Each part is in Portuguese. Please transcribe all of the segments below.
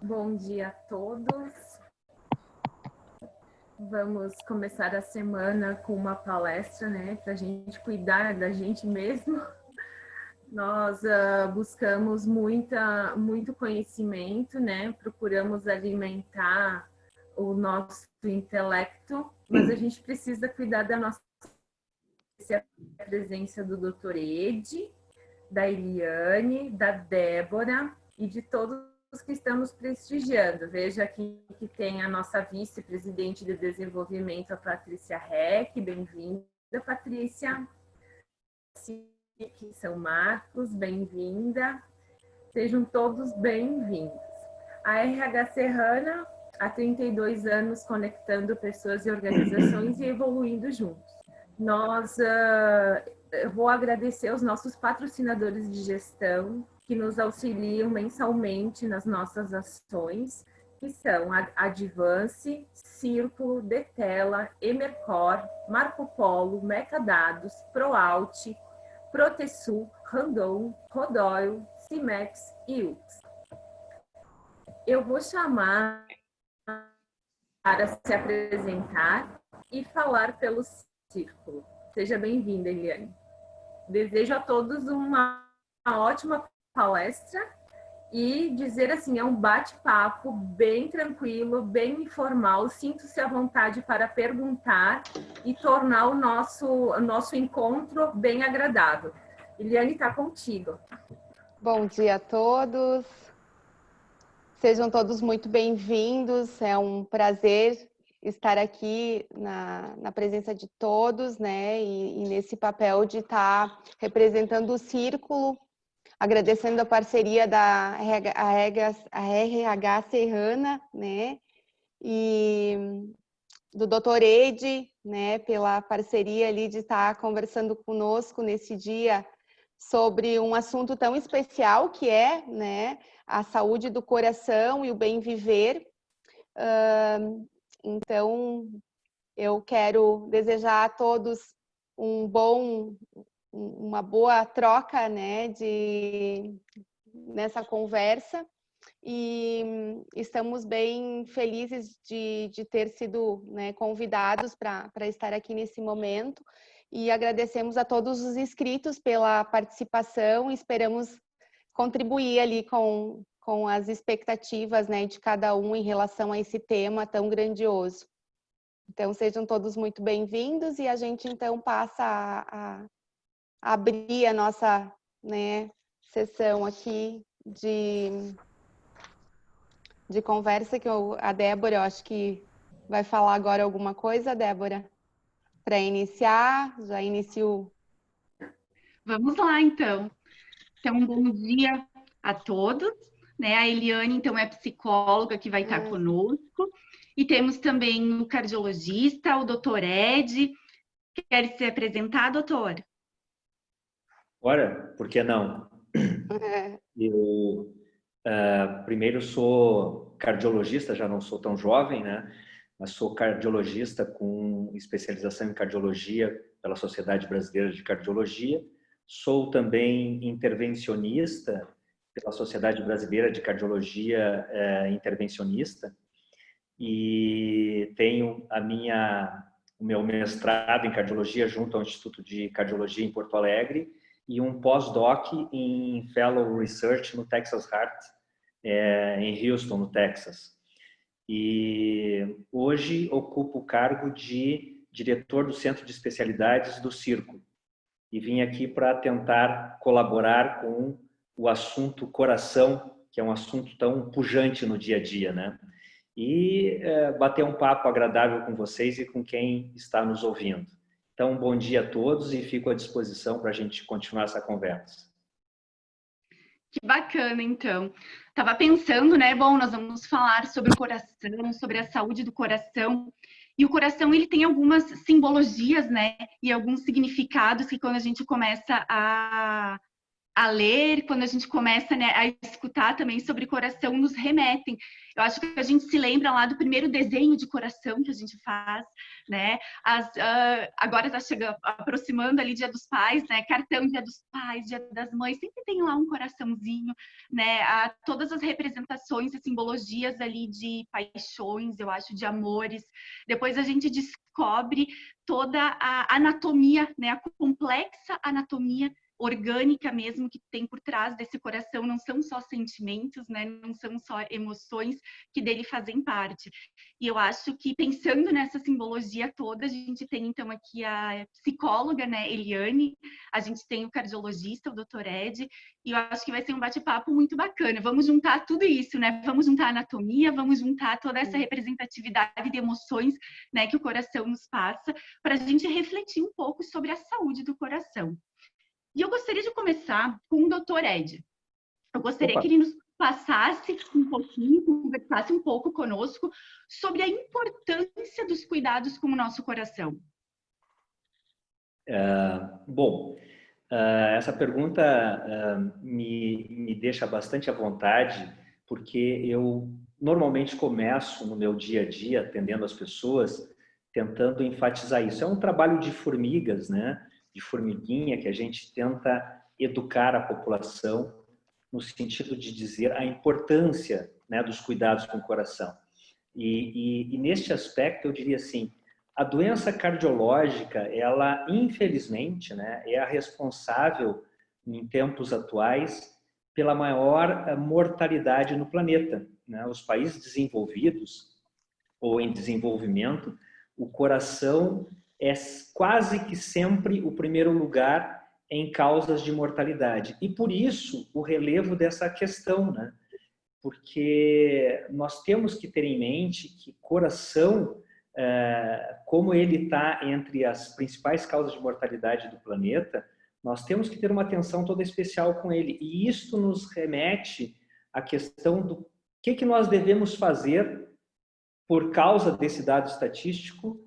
Bom dia a todos. Vamos começar a semana com uma palestra, né, para a gente cuidar da gente mesmo. Nós buscamos muito conhecimento, né, procuramos alimentar o nosso intelecto, mas a gente precisa cuidar da nossa a presença do Dr. Ed, da Eliane, da Débora e de todos que estamos prestigiando. Veja aqui que tem a nossa vice-presidente de desenvolvimento, a Patrícia Reck. Bem-vinda, Patrícia. Aqui São Marcos, bem-vinda. Sejam todos bem-vindos. A RH Serrana, há 32 anos conectando pessoas e organizações e evoluindo juntos. Eu vou agradecer aos nossos patrocinadores de gestão que nos auxiliam mensalmente nas nossas ações, que são a Advance, Círculo, Detela, Emercor, Marco Polo, Metadados, ProAlt, Protesul, Randon, Rodoil, Cimex e UX. Eu vou chamar para se apresentar e falar pelo Círculo. Seja bem-vinda, Eliane. Desejo a todos uma ótima palestra e dizer assim, é um bate-papo bem tranquilo, bem informal. Sinto-se à vontade para perguntar e tornar o nosso encontro bem agradável. Eliane, está contigo. Bom dia a todos. Sejam todos muito bem-vindos. É um prazer estar aqui na presença de todos, né? E nesse papel de estar representando o Círculo, agradecendo a parceria da RH Serrana, né? E do Dr. Ed, né? Pela parceria ali de estar conversando conosco nesse dia sobre um assunto tão especial que é, né, a saúde do coração e o bem viver. Então, eu quero desejar a todos uma boa troca, né, nessa conversa, e estamos bem felizes de ter sido, né, convidados para estar aqui nesse momento. E agradecemos a todos os inscritos pela participação e esperamos contribuir ali com as expectativas, né, de cada um em relação a esse tema tão grandioso. Então, sejam todos muito bem-vindos e a gente, então, passa a abrir a nossa, né, sessão aqui de conversa, que a Débora, eu acho que vai falar agora alguma coisa, Débora? Para iniciar, já inicio. Vamos lá, então. Então, bom dia a todos. Né? A Eliane, então, é psicóloga que vai estar conosco. E temos também o cardiologista, o doutor Ed. Quer se apresentar, doutor? Ora, por que não? Eu, primeiro, sou cardiologista, já não sou tão jovem, né? Mas sou cardiologista com especialização em cardiologia pela Sociedade Brasileira de Cardiologia. Sou também intervencionista pela Sociedade Brasileira de Cardiologia Intervencionista e tenho o meu mestrado em cardiologia junto ao Instituto de Cardiologia em Porto Alegre e um pós-doc em Fellow Research no Texas Heart, em Houston, no Texas. E hoje ocupo o cargo de diretor do Centro de Especialidades do Círculo. E vim aqui para tentar colaborar com o assunto coração, que é um assunto tão pujante no dia a dia, né? E bater um papo agradável com vocês e com quem está nos ouvindo. Então, bom dia a todos e fico à disposição para a gente continuar essa conversa. Que bacana, então. Estava pensando, né? Bom, nós vamos falar sobre o coração, sobre a saúde do coração. E o coração, ele tem algumas simbologias, né? E alguns significados que quando a gente começa a a ler, quando a gente começa, né, a escutar também sobre coração, nos remetem. Eu acho que a gente se lembra lá do primeiro desenho de coração que a gente faz, né? Agora está chegando, aproximando ali Dia dos Pais, né? Cartão Dia dos Pais, Dia das Mães, sempre tem lá um coraçãozinho, né? Todas as representações e simbologias ali de paixões, eu acho, de amores. Depois a gente descobre toda a anatomia, né? A complexa anatomia orgânica mesmo que tem por trás desse coração, não são só sentimentos, né? Não são só emoções que dele fazem parte. E eu acho que pensando nessa simbologia toda, a gente tem então aqui a psicóloga, né, Eliane, a gente tem o cardiologista, o Dr. Ed, e eu acho que vai ser um bate-papo muito bacana. Vamos juntar tudo isso, né? Vamos juntar a anatomia, vamos juntar toda essa representatividade de emoções, né, que o coração nos passa, para a gente refletir um pouco sobre a saúde do coração. E eu gostaria de começar com o Dr. Ed. Eu gostaria que ele nos passasse um pouquinho, conversasse um pouco conosco sobre a importância dos cuidados com o nosso coração. Essa pergunta me deixa bastante à vontade, porque eu normalmente começo no meu dia a dia, atendendo as pessoas, tentando enfatizar isso. É um trabalho de formigas, né? De formiguinha, que a gente tenta educar a população no sentido de dizer a importância, né, dos cuidados com o coração. E neste aspecto, eu diria assim, a doença cardiológica, ela, infelizmente, né, é a responsável, em tempos atuais, pela maior mortalidade no planeta, né? Os países desenvolvidos ou em desenvolvimento, o coração é quase que sempre o primeiro lugar em causas de mortalidade. E por isso o relevo dessa questão, né? Porque nós temos que ter em mente que coração, como ele está entre as principais causas de mortalidade do planeta, nós temos que ter uma atenção toda especial com ele. E isto nos remete à questão do que nós devemos fazer por causa desse dado estatístico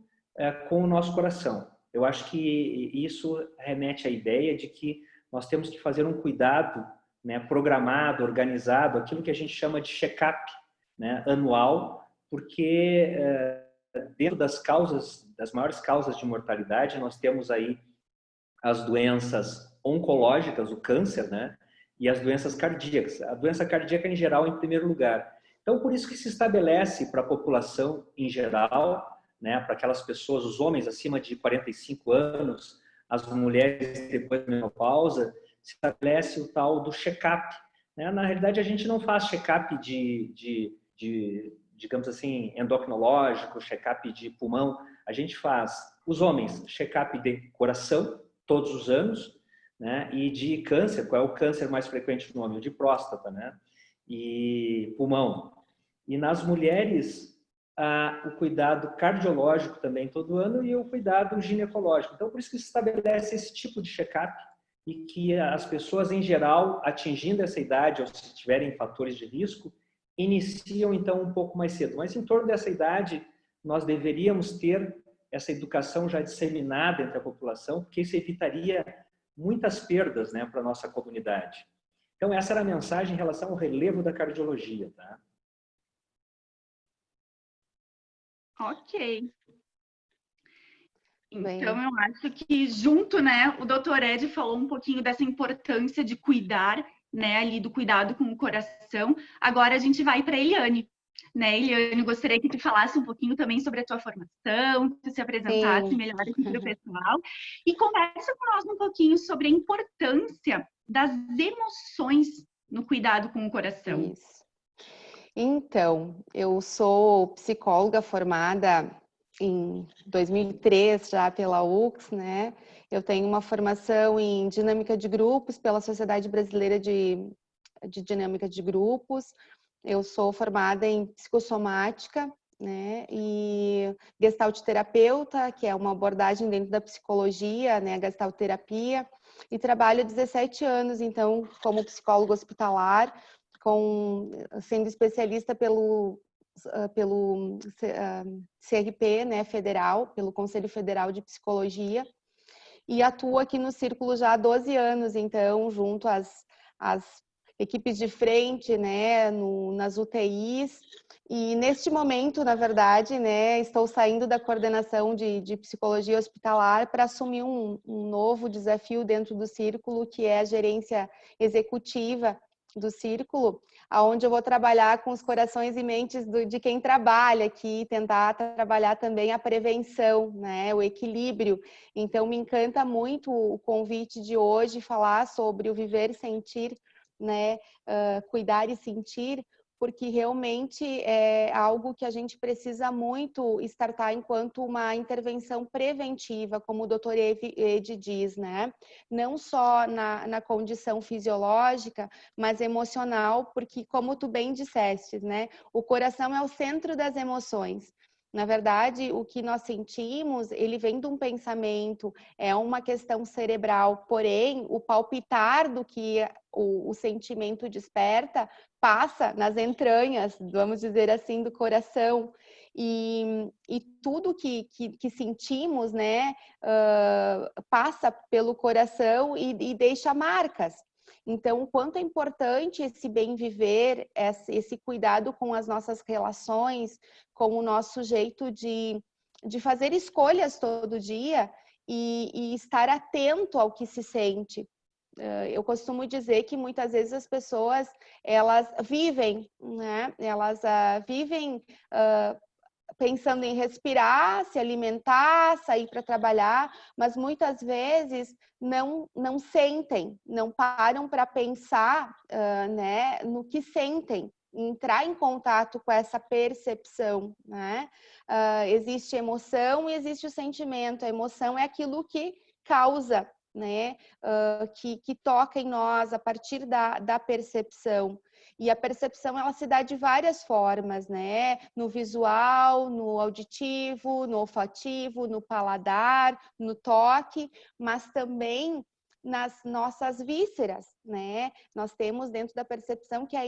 com o nosso coração. Eu acho que isso remete à ideia de que nós temos que fazer um cuidado, né, programado, organizado, aquilo que a gente chama de check-up, né, anual, porque dentro das causas, das maiores causas de mortalidade, nós temos aí as doenças oncológicas, o câncer, né, e as doenças cardíacas. A doença cardíaca, em geral, em primeiro lugar. Então, por isso que se estabelece para a população em geral, né, para aquelas pessoas, os homens acima de 45 anos, as mulheres depois da menopausa, se estabelece o tal do check-up, né? Na realidade, a gente não faz check-up digamos assim, endocrinológico, check-up de pulmão. A gente faz, os homens, check-up de coração, todos os anos, né? E de câncer, qual é o câncer mais frequente no homem? O de próstata, né? E pulmão. E nas mulheres, o cuidado cardiológico também todo ano e o cuidado ginecológico. Então, por isso que se estabelece esse tipo de check-up e que as pessoas, em geral, atingindo essa idade, ou se tiverem fatores de risco, iniciam, então, um pouco mais cedo. Mas, em torno dessa idade, nós deveríamos ter essa educação já disseminada entre a população, porque isso evitaria muitas perdas, né, para a nossa comunidade. Então, essa era a mensagem em relação ao relevo da cardiologia, tá? Ok. Então, eu acho que junto, né, o Dr. Ed falou um pouquinho dessa importância de cuidar, né, ali do cuidado com o coração. Agora a gente vai para a Eliane. Né, Eliane, gostaria que tu falasse um pouquinho também sobre a tua formação, que tu se apresentasse melhor aqui para o pessoal e conversa com nós um pouquinho sobre a importância das emoções no cuidado com o coração. Isso. Então, eu sou psicóloga formada em 2003 já pela UX, né? Eu tenho uma formação em dinâmica de grupos pela Sociedade Brasileira de Dinâmica de Grupos. Eu sou formada em psicossomática, né? E gestalt terapeuta, que é uma abordagem dentro da psicologia, né? A gestalt terapia. E trabalho há 17 anos, então, como psicóloga hospitalar, sendo especialista pelo CRP, né, federal, pelo Conselho Federal de Psicologia. e atuo aqui no Círculo já há 12 anos, então, junto às equipes de frente, né, nas UTIs. E neste momento, na verdade, né, estou saindo da coordenação de psicologia hospitalar para assumir um novo desafio dentro do Círculo, que é a gerência executiva do Círculo, aonde eu vou trabalhar com os corações e mentes de quem trabalha aqui, tentar trabalhar também a prevenção, né, o equilíbrio. Então, me encanta muito o convite de hoje, falar sobre o viver e sentir, né, cuidar e sentir, porque realmente é algo que a gente precisa muito startar enquanto uma intervenção preventiva, como o Dr. Ed diz, né? Não só na condição fisiológica, mas emocional, porque como tu bem disseste, né? O coração é o centro das emoções. Na verdade, o que nós sentimos, ele vem de um pensamento, é uma questão cerebral, porém, o palpitar do que o sentimento desperta passa nas entranhas, vamos dizer assim, do coração. E tudo que sentimos, né, passa pelo coração e deixa marcas. Então, o quanto é importante esse bem viver, esse cuidado com as nossas relações, com o nosso jeito de fazer escolhas todo dia e estar atento ao que se sente. Eu costumo dizer que muitas vezes as pessoas, elas vivem, né? Elas vivem pensando em respirar, se alimentar, sair para trabalhar, mas muitas vezes não sentem, não param para pensar, né, no que sentem, entrar em contato com essa percepção, né? Existe emoção e existe o sentimento. A emoção é aquilo que causa, né, que toca em nós a partir da percepção. E a percepção, ela se dá de várias formas, né? No visual, no auditivo, no olfativo, no paladar, no toque, mas também nas nossas vísceras, né? Nós temos dentro da percepção que a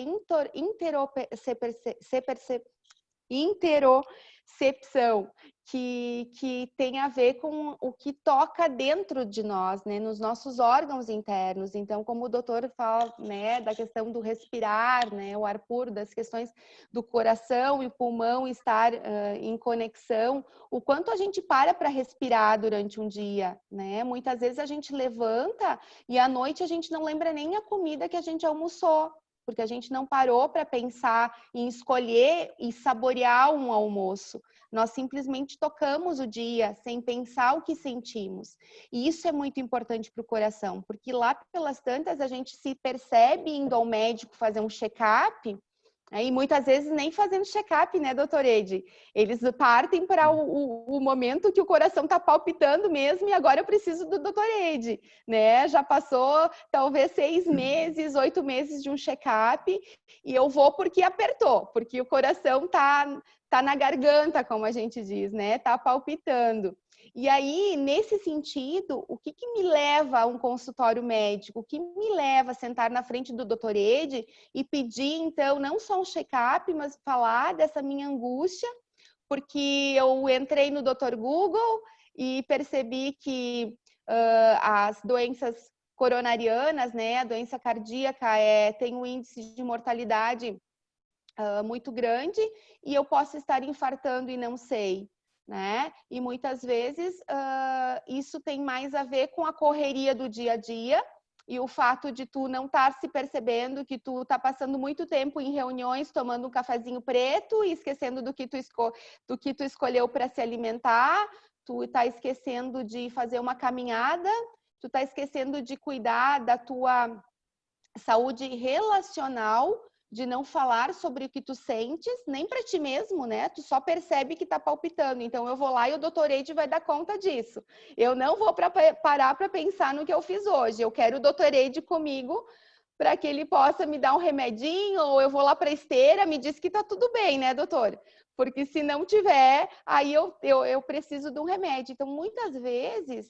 interocepção, que tem a ver com o que toca dentro de nós, né, nos nossos órgãos internos. Então, como o doutor fala, né, da questão do respirar, né, o ar puro, das questões do coração e pulmão estar em conexão, o quanto a gente para respirar durante um dia, né? Muitas vezes a gente levanta e à noite a gente não lembra nem a comida que a gente almoçou, porque a gente não parou para pensar em escolher e saborear um almoço. Nós simplesmente tocamos o dia sem pensar o que sentimos. E isso é muito importante para o coração, porque lá pelas tantas a gente se percebe indo ao médico fazer um check-up, e muitas vezes nem fazendo check-up, né, doutor Ed? Eles partem para o momento que o coração está palpitando mesmo e agora eu preciso do doutor Ed, né? Já passou talvez 6 meses, 8 meses de um check-up e eu vou porque apertou, porque o coração tá na garganta, como a gente diz, né? Tá palpitando. E aí, nesse sentido, o que me leva a um consultório médico? O que me leva a sentar na frente do Dr. Ed e pedir, então, não só um check-up, mas falar dessa minha angústia, porque eu entrei no Dr. Google e percebi que as doenças coronarianas, né, a doença cardíaca tem um índice de mortalidade muito grande e eu posso estar infartando e não sei, né? E muitas vezes isso tem mais a ver com a correria do dia a dia e o fato de tu não estar se percebendo que tu tá passando muito tempo em reuniões tomando um cafezinho preto e esquecendo do que tu escolheu para se alimentar, tu tá esquecendo de fazer uma caminhada, tu tá esquecendo de cuidar da tua saúde relacional, de não falar sobre o que tu sentes, nem para ti mesmo, né? Tu só percebe que tá palpitando. Então, eu vou lá e o Dr. Ed vai dar conta disso. Eu não vou parar para pensar no que eu fiz hoje. Eu quero o Dr. Ed comigo para que ele possa me dar um remedinho, ou eu vou lá para a esteira, me diz que tá tudo bem, né, doutor? Porque se não tiver, aí eu preciso de um remédio. Então, muitas vezes,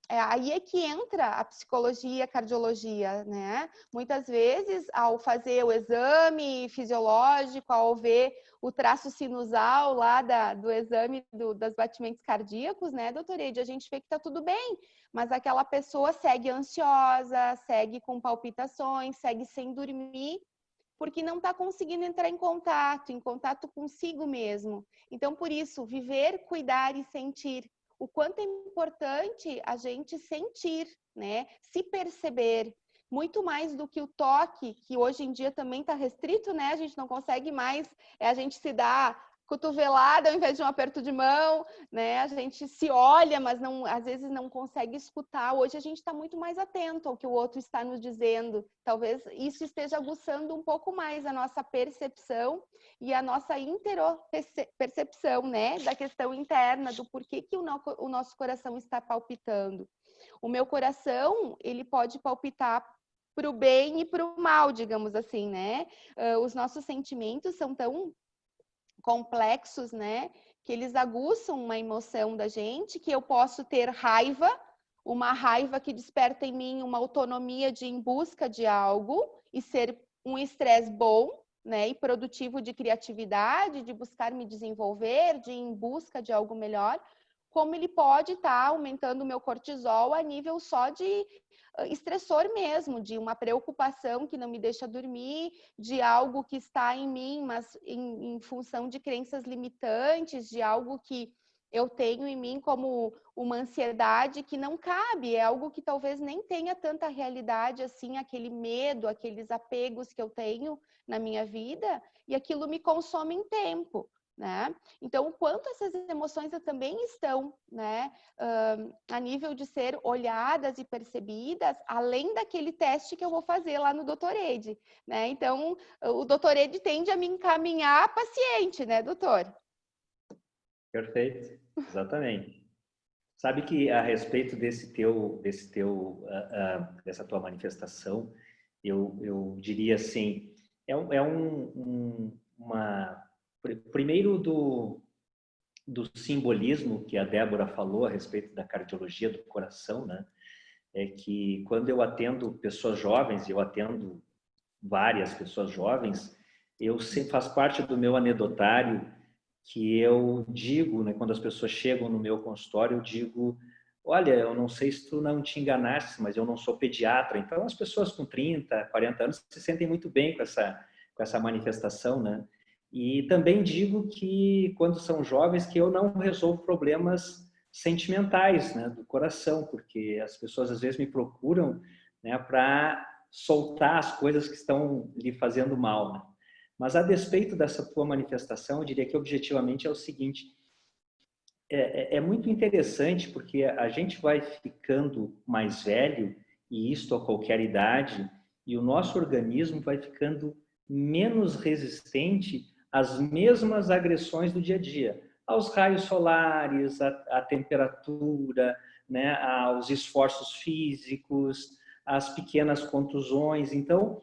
aí é que entra a psicologia, a cardiologia, né? Muitas vezes, ao fazer o exame fisiológico, ao ver o traço sinusal lá do exame dos batimentos cardíacos, né, doutora Ede, a gente vê que tá tudo bem, mas aquela pessoa segue ansiosa, segue com palpitações, segue sem dormir, porque não está conseguindo entrar em contato consigo mesmo. Então, por isso, viver, cuidar e sentir. O quanto é importante a gente sentir, né? Se perceber, muito mais do que o toque, que hoje em dia também está restrito, né? A gente não consegue mais, a gente se dá cotovelada ao invés de um aperto de mão, né? A gente se olha, mas não, às vezes não consegue escutar. Hoje a gente está muito mais atento ao que o outro está nos dizendo. Talvez isso esteja aguçando um pouco mais a nossa percepção e a nossa interopercepção, né? Da questão interna, do porquê que o nosso coração está palpitando. O meu coração, ele pode palpitar para o bem e para o mal, digamos assim, né? Os nossos sentimentos são tão complexos, né? Que eles aguçam uma emoção da gente, que eu posso ter raiva, uma raiva que desperta em mim uma autonomia de ir em busca de algo e ser um estresse bom, né? E produtivo de criatividade, de buscar me desenvolver, de ir em busca de algo melhor, como ele pode estar aumentando o meu cortisol a nível só de estressor mesmo, de uma preocupação que não me deixa dormir, de algo que está em mim, mas em função de crenças limitantes, de algo que eu tenho em mim como uma ansiedade que não cabe, é algo que talvez nem tenha tanta realidade assim, aquele medo, aqueles apegos que eu tenho na minha vida, e aquilo me consome em tempo. Né? Então, o quanto essas emoções também estão, né, a nível de ser olhadas e percebidas, além daquele teste que eu vou fazer lá no Dr. Ede, né? Então, o Dr. Ede tende a me encaminhar a paciente, né, doutor? Perfeito, exatamente. Sabe que a respeito dessa tua manifestação, eu diria assim, primeiro do simbolismo que a Débora falou a respeito da cardiologia do coração, né? É que quando eu atendo pessoas jovens, eu atendo várias pessoas jovens, eu sempre faz parte do meu anedotário que eu digo, né, quando as pessoas chegam no meu consultório, eu digo, olha, eu não sei se tu não te enganaste, mas eu não sou pediatra. Então, as pessoas com 30, 40 anos se sentem muito bem com essa manifestação, né? E também digo que, quando são jovens, que eu não resolvo problemas sentimentais, né, do coração, porque as pessoas às vezes me procuram, né, para soltar as coisas que estão lhe fazendo mal, né? Mas a despeito dessa tua manifestação, eu diria que objetivamente é o seguinte, é muito interessante porque a gente vai ficando mais velho, e isto a qualquer idade, e o nosso organismo vai ficando menos resistente às mesmas agressões do dia a dia, aos raios solares, à temperatura, né, aos esforços físicos, às pequenas contusões. Então,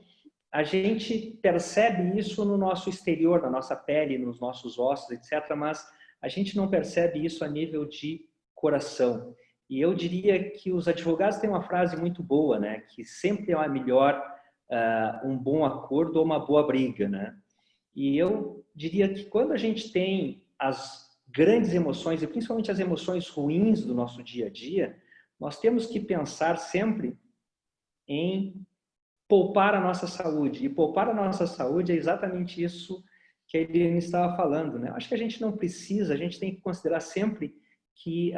a gente percebe isso no nosso exterior, na nossa pele, nos nossos ossos, etc., mas a gente não percebe isso a nível de coração. E eu diria que os advogados têm uma frase muito boa, né? Que sempre é melhor um bom acordo ou uma boa briga, né? E eu diria que quando a gente tem as grandes emoções, e principalmente as emoções ruins do nosso dia a dia, nós temos que pensar sempre em poupar a nossa saúde. E poupar a nossa saúde é exatamente isso que a Eliane estava falando, né? Acho que a gente não precisa, a gente tem que considerar sempre que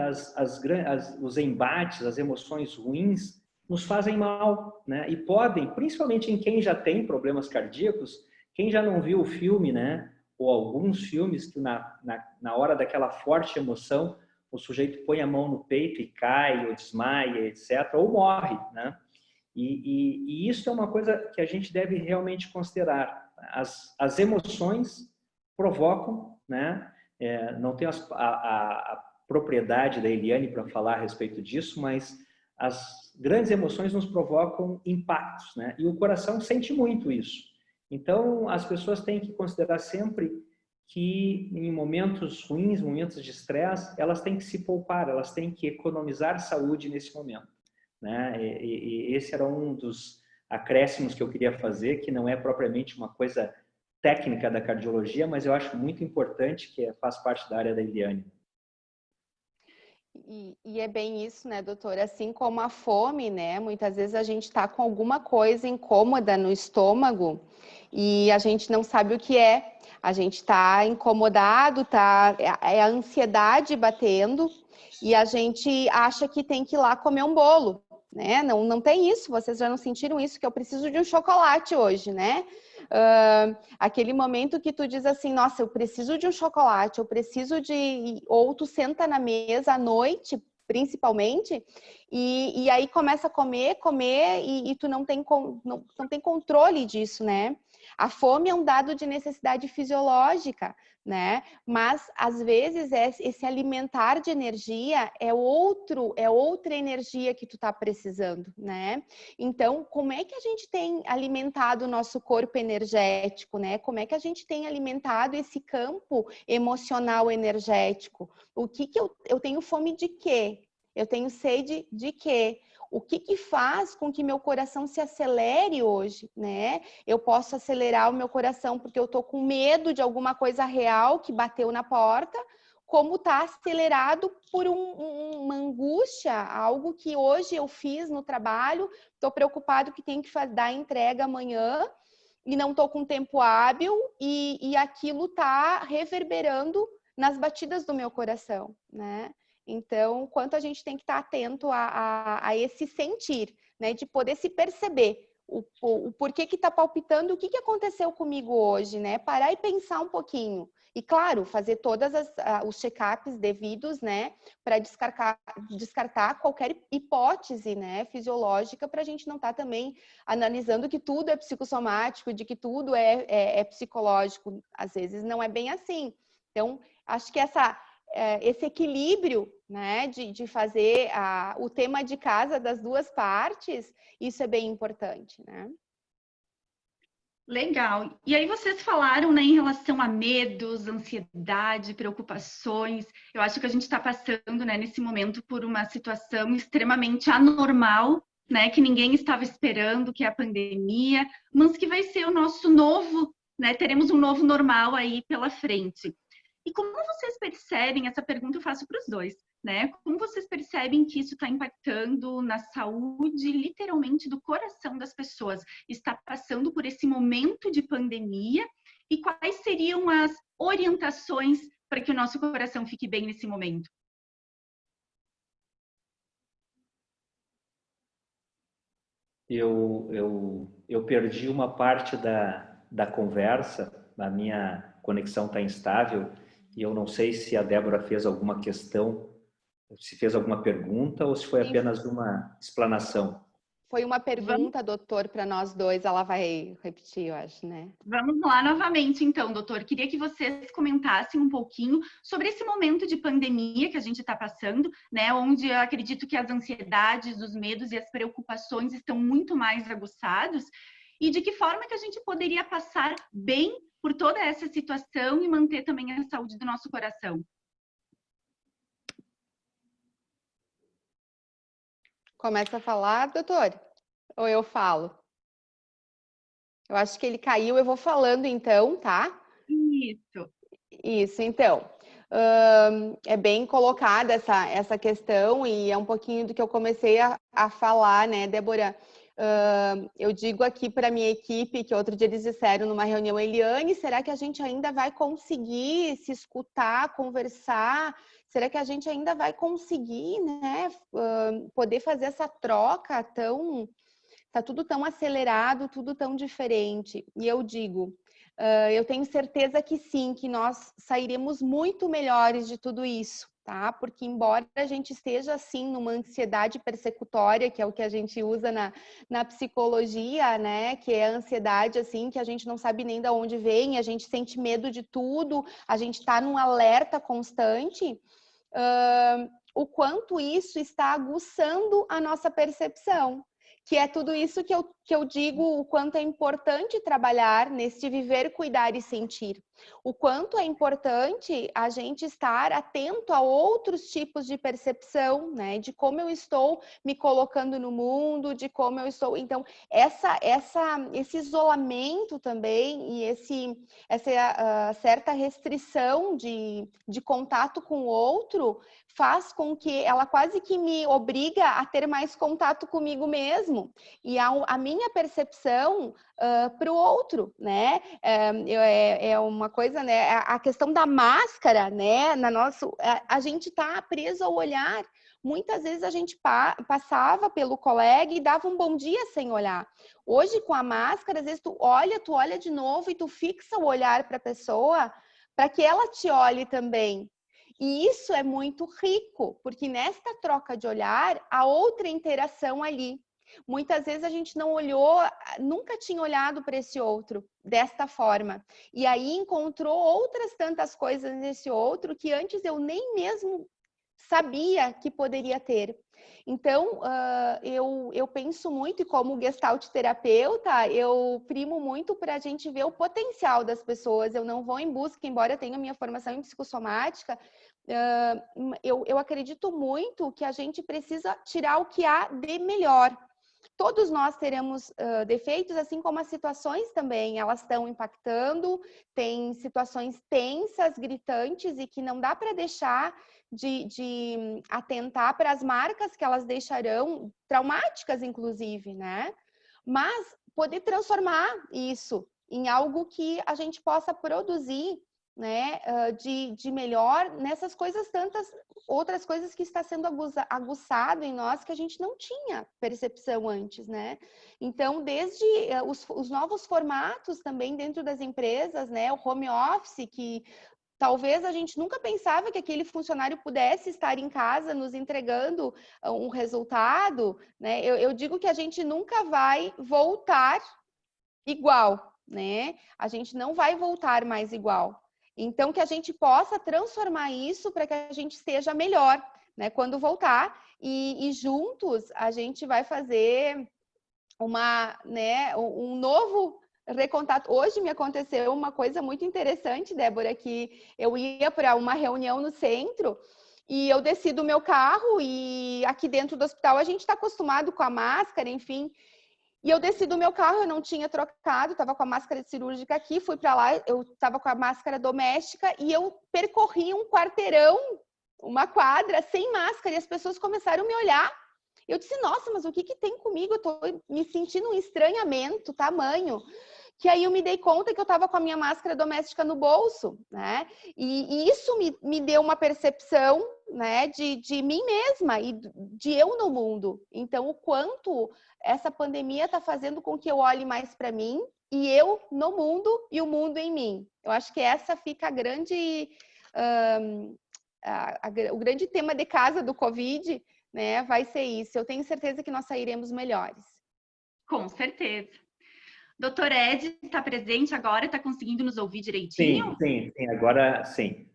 os embates, as emoções ruins nos fazem mal, né? E podem, principalmente em quem já tem problemas cardíacos, quem já não viu o filme, né? Ou alguns filmes que na hora daquela forte emoção, o sujeito põe a mão no peito e cai, ou desmaia, etc., ou morre, né? E isso é uma coisa que a gente deve realmente considerar. As emoções provocam, né? Não tenho a propriedade da Eliane para falar a respeito disso, mas as grandes emoções nos provocam impactos, né? E o coração sente muito isso. Então, as pessoas têm que considerar sempre que em momentos ruins, momentos de estresse, elas têm que se poupar, elas têm que economizar saúde nesse momento, né? E esse era um dos acréscimos que eu queria fazer, que não é propriamente uma coisa técnica da cardiologia, mas eu acho muito importante, que faz parte da área da Eliane. E é bem isso, né, doutora? Assim como a fome, né? Muitas vezes a gente está com alguma coisa incômoda no estômago e a gente não sabe o que é. A gente está incomodado, é a ansiedade batendo e a gente acha que tem que ir lá comer um bolo, né? Não tem isso, vocês já não sentiram isso, que eu preciso de um chocolate hoje, né? Aquele momento que tu diz assim, nossa, eu preciso de um chocolate, eu preciso de... Ou tu senta na mesa à noite, principalmente, e aí começa a comer e tu não tem controle disso, né? A fome é um dado de necessidade fisiológica, né? Mas, às vezes, esse alimentar de energia é outra energia que tu tá precisando, né? Então, como é que a gente tem alimentado o nosso corpo energético, né? Como é que a gente tem alimentado esse campo emocional energético? O que eu tenho fome de quê? Eu tenho sede de quê? O que faz com que meu coração se acelere hoje, né? Eu posso acelerar o meu coração porque eu tô com medo de alguma coisa real que bateu na porta, como tá acelerado por uma angústia, algo que hoje eu fiz no trabalho, tô preocupado que tem que dar entrega amanhã e não tô com tempo hábil e aquilo tá reverberando nas batidas do meu coração, né? Então, quanto a gente tem que estar atento a esse sentir, né? De poder se perceber o porquê que está palpitando, o que aconteceu comigo hoje, né? Parar e pensar um pouquinho. E, claro, fazer todos os check-ups devidos, né? Para descartar qualquer hipótese, né? Fisiológica, para a gente não estar também analisando que tudo é psicossomático, de que tudo é psicológico. Às vezes não é bem assim. Então, acho que esse equilíbrio, né, de fazer o tema de casa das duas partes, isso é bem importante, né? Legal. E aí vocês falaram, né, em relação a medos, ansiedade, preocupações. Eu acho que a gente está passando, né, nesse momento por uma situação extremamente anormal, né, que ninguém estava esperando, que é a pandemia, mas que vai ser o nosso novo, né, teremos um novo normal aí pela frente. E como vocês percebem, essa pergunta eu faço para os dois, né? Como vocês percebem que isso está impactando na saúde, literalmente, do coração das pessoas? Está passando por esse momento de pandemia e quais seriam as orientações para que o nosso coração fique bem nesse momento? Eu perdi uma parte da conversa, a minha conexão está instável, e eu não sei se a Débora fez alguma questão, se fez alguma pergunta ou se foi apenas uma explanação. Foi uma pergunta, doutor, para nós dois, ela vai repetir, eu acho, né? Vamos lá novamente, então, doutor. Queria que vocês comentassem um pouquinho sobre esse momento de pandemia que a gente está passando, né? Onde eu acredito que as ansiedades, os medos e as preocupações estão muito mais aguçados. E de que forma que a gente poderia passar bem por toda essa situação e manter também a saúde do nosso coração? Começa a falar, doutor? Ou eu falo? Eu acho que ele caiu, eu vou falando então, tá? Isso, então. É bem colocada essa questão e é um pouquinho do que eu comecei a falar, né, Débora? Eu digo aqui para a minha equipe, que outro dia eles disseram numa reunião, Eliane, será que a gente ainda vai conseguir se escutar, conversar? Será que a gente ainda vai conseguir, né, poder fazer essa troca tão... Tá tudo tão acelerado, tudo tão diferente. E eu digo, eu tenho certeza que sim, que nós sairemos muito melhores de tudo isso, tá? Porque embora a gente esteja, assim, numa ansiedade persecutória, que é o que a gente usa na psicologia, né? Que é a ansiedade, assim, que a gente não sabe nem de onde vem, a gente sente medo de tudo, a gente tá num alerta constante, o quanto isso está aguçando a nossa percepção. que é tudo isso que eu digo, o quanto é importante trabalhar nesse viver, cuidar e sentir. O quanto é importante a gente estar atento a outros tipos de percepção, né? De como eu estou me colocando no mundo, de como eu estou... Então, esse isolamento também e essa certa restrição de contato com o outro faz com que ela quase que me obriga a ter mais contato comigo mesmo e a minha percepção para o outro, né? É uma coisa, né? A questão da máscara, né? A gente tá preso ao olhar. Muitas vezes a gente passava pelo colega e dava um bom dia sem olhar. Hoje, com a máscara, às vezes tu olha de novo e tu fixa o olhar para a pessoa para que ela te olhe também. E isso é muito rico, porque nesta troca de olhar, há outra interação ali. Muitas vezes a gente não olhou, nunca tinha olhado para esse outro desta forma. E aí encontrou outras tantas coisas nesse outro que antes eu nem mesmo sabia que poderia ter. Então, eu penso muito, e como gestalt terapeuta, eu primo muito para a gente ver o potencial das pessoas. Eu não vou em busca, embora eu tenha minha formação em psicossomática, eu acredito muito que a gente precisa tirar o que há de melhor. Todos nós teremos defeitos, assim como as situações também, elas estão impactando, tem situações tensas, gritantes, e que não dá para deixar de atentar para as marcas que elas deixarão, traumáticas inclusive, né? Mas poder transformar isso em algo que a gente possa produzir, né, de melhor nessas coisas, tantas outras coisas que está sendo aguçado em nós que a gente não tinha percepção antes, né? Então, desde os novos formatos também dentro das empresas, né, o home office, que talvez a gente nunca pensava que aquele funcionário pudesse estar em casa nos entregando um resultado, né? Eu digo que a gente nunca vai voltar igual, né? A gente não vai voltar mais igual. Então, que a gente possa transformar isso para que a gente esteja melhor, né? Quando voltar e juntos a gente vai fazer um novo recontato. Hoje me aconteceu uma coisa muito interessante, Débora, que eu ia para uma reunião no centro e eu desci do meu carro e aqui dentro do hospital a gente está acostumado com a máscara, enfim. E eu desci do meu carro, eu não tinha trocado, estava com a máscara cirúrgica aqui, fui para lá, eu estava com a máscara doméstica e eu percorri um quarteirão, uma quadra, sem máscara, e as pessoas começaram a me olhar. Eu disse, nossa, mas o que tem comigo? Eu estou me sentindo um estranhamento, tamanho. Que aí eu me dei conta que eu estava com a minha máscara doméstica no bolso, né? E isso me deu uma percepção, né, de mim mesma e de eu no mundo. Então, o quanto essa pandemia está fazendo com que eu olhe mais para mim e eu no mundo e o mundo em mim. Eu acho que essa fica o grande tema de casa do Covid, né, vai ser isso. Eu tenho certeza que nós sairemos melhores. Com certeza. Doutor Ed está presente agora? Está conseguindo nos ouvir direitinho? Sim, agora sim.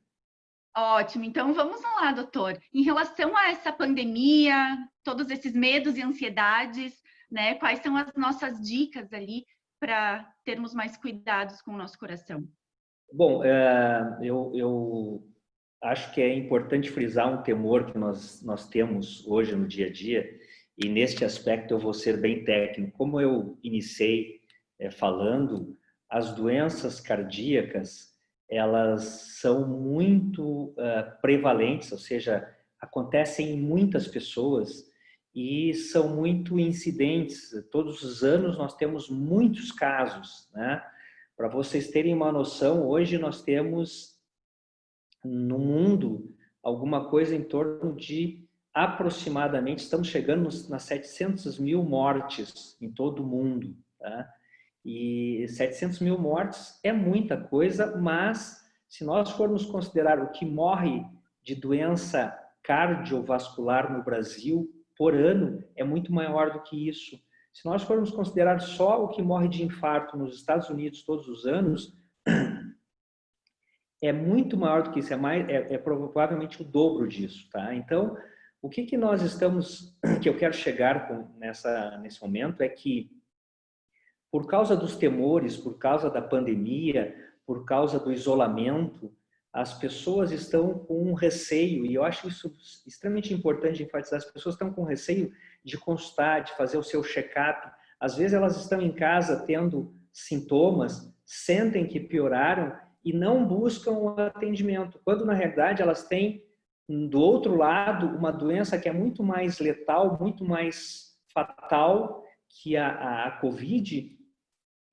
Ótimo. Então, vamos lá, doutor. Em relação a essa pandemia, todos esses medos e ansiedades, né? Quais são as nossas dicas ali para termos mais cuidados com o nosso coração? Bom, eu acho que é importante frisar um temor que nós temos hoje no dia a dia, e neste aspecto eu vou ser bem técnico. Como eu iniciei falando, as doenças cardíacas, elas são muito prevalentes, ou seja, acontecem em muitas pessoas e são muito incidentes. Todos os anos nós temos muitos casos, né? Para vocês terem uma noção, hoje nós temos no mundo alguma coisa em torno de aproximadamente, estamos chegando nas 700 mil mortes em todo o mundo, tá? E 700 mil mortes é muita coisa, mas se nós formos considerar o que morre de doença cardiovascular no Brasil por ano, é muito maior do que isso. Se nós formos considerar só o que morre de infarto nos Estados Unidos todos os anos, é muito maior do que isso, é provavelmente o dobro disso, tá? Então, O que nós estamos, que eu quero chegar nesse momento é que, por causa dos temores, por causa da pandemia, por causa do isolamento, as pessoas estão com um receio, e eu acho isso extremamente importante enfatizar, as pessoas estão com receio de consultar, de fazer o seu check-up. Às vezes elas estão em casa tendo sintomas, sentem que pioraram e não buscam o atendimento, quando na realidade elas têm, do outro lado, uma doença que é muito mais letal, muito mais fatal que a Covid.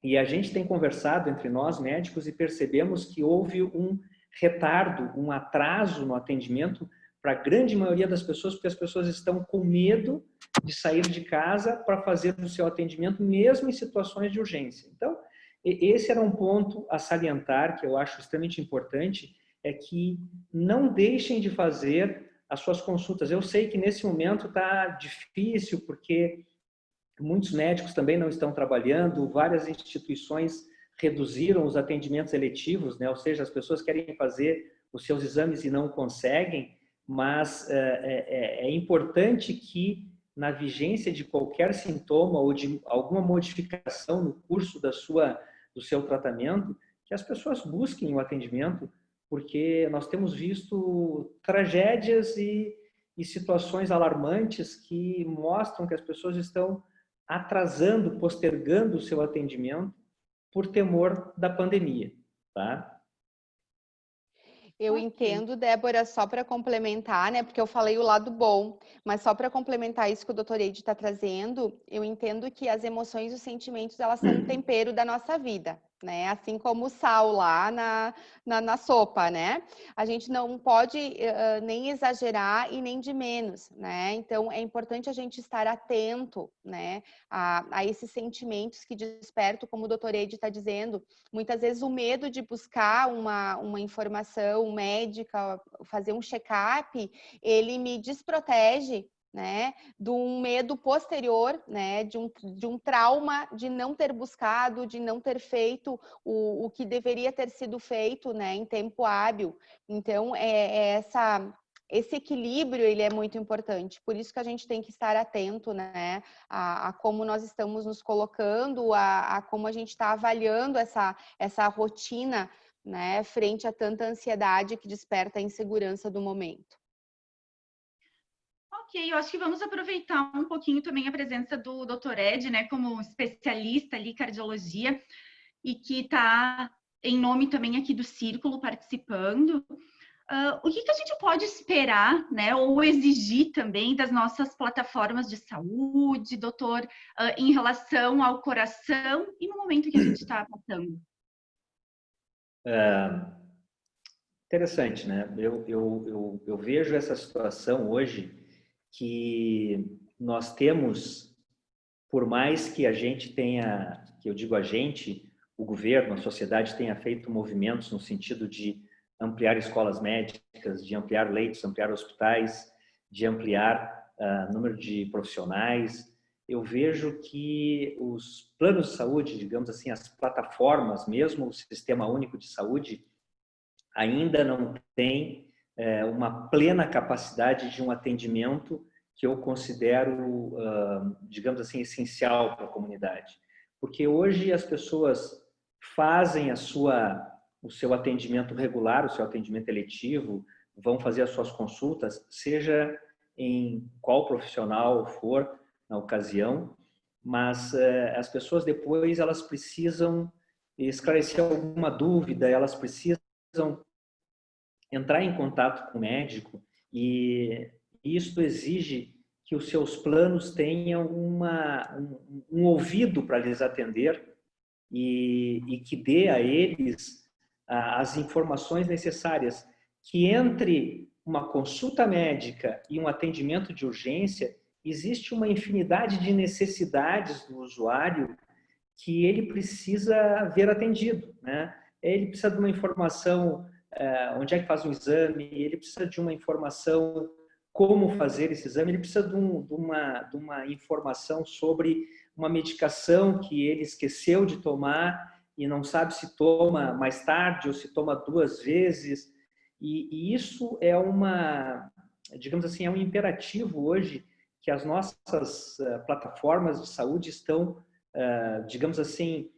E a gente tem conversado entre nós, médicos, e percebemos que houve um retardo, um atraso no atendimento para a grande maioria das pessoas, porque as pessoas estão com medo de sair de casa para fazer o seu atendimento, mesmo em situações de urgência. Então, esse era um ponto a salientar, que eu acho extremamente importante, é que não deixem de fazer as suas consultas. Eu sei que nesse momento está difícil, porque muitos médicos também não estão trabalhando, várias instituições reduziram os atendimentos eletivos, né? Ou seja, as pessoas querem fazer os seus exames e não conseguem, mas é importante que, na vigência de qualquer sintoma ou de alguma modificação no curso do seu tratamento, que as pessoas busquem o atendimento, porque nós temos visto tragédias e situações alarmantes que mostram que as pessoas estão atrasando, postergando o seu atendimento por temor da pandemia, tá? Eu entendo, Débora, só para complementar, né? Porque eu falei o lado bom, mas só para complementar isso que o doutor Eide está trazendo, eu entendo que as emoções e os sentimentos, elas são um tempero da nossa vida, né? Assim como o sal lá na sopa, né? A gente não pode nem exagerar e nem de menos, né? Então, é importante a gente estar atento, né? A esses sentimentos que despertam, como o doutor Eide está dizendo, muitas vezes o medo de buscar uma informação médica, fazer um check-up, ele me desprotege, né, de um medo posterior, né, de um trauma de não ter buscado, de não ter feito o que deveria ter sido feito, né, em tempo hábil. Então, esse equilíbrio, ele é muito importante. Por isso que a gente tem que estar atento, né, a como nós estamos nos colocando, a como a gente está avaliando essa rotina, né, frente a tanta ansiedade que desperta a insegurança do momento. Ok, eu acho que vamos aproveitar um pouquinho também a presença do Dr. Ed, né, como especialista ali em cardiologia, e que está em nome também aqui do Círculo participando. O que a gente pode esperar, né, ou exigir também das nossas plataformas de saúde, doutor, em relação ao coração e no momento que a gente está passando? Interessante, né? Eu vejo essa situação hoje que nós temos, por mais que a gente tenha, que eu digo a gente, o governo, a sociedade tenha feito movimentos no sentido de ampliar escolas médicas, de ampliar leitos, ampliar hospitais, de ampliar número de profissionais, eu vejo que os planos de saúde, digamos assim, as plataformas, mesmo o Sistema Único de Saúde, ainda não tem uma plena capacidade de um atendimento que eu considero, digamos assim, essencial para a comunidade. Porque hoje as pessoas fazem o seu atendimento regular, o seu atendimento eletivo, vão fazer as suas consultas, seja em qual profissional for na ocasião, mas as pessoas depois elas precisam esclarecer alguma dúvida, elas precisam entrar em contato com o médico, e isso exige que os seus planos tenham um ouvido para lhes atender e que dê a eles as informações necessárias, que entre uma consulta médica e um atendimento de urgência existe uma infinidade de necessidades do usuário que ele precisa ver atendido, né? Ele precisa de uma informação onde é que faz um exame, ele precisa de uma informação como fazer esse exame, ele precisa de uma informação sobre uma medicação que ele esqueceu de tomar e não sabe se toma mais tarde ou se toma 2 vezes. E isso é digamos assim, é um imperativo hoje que as nossas plataformas de saúde estão, digamos assim,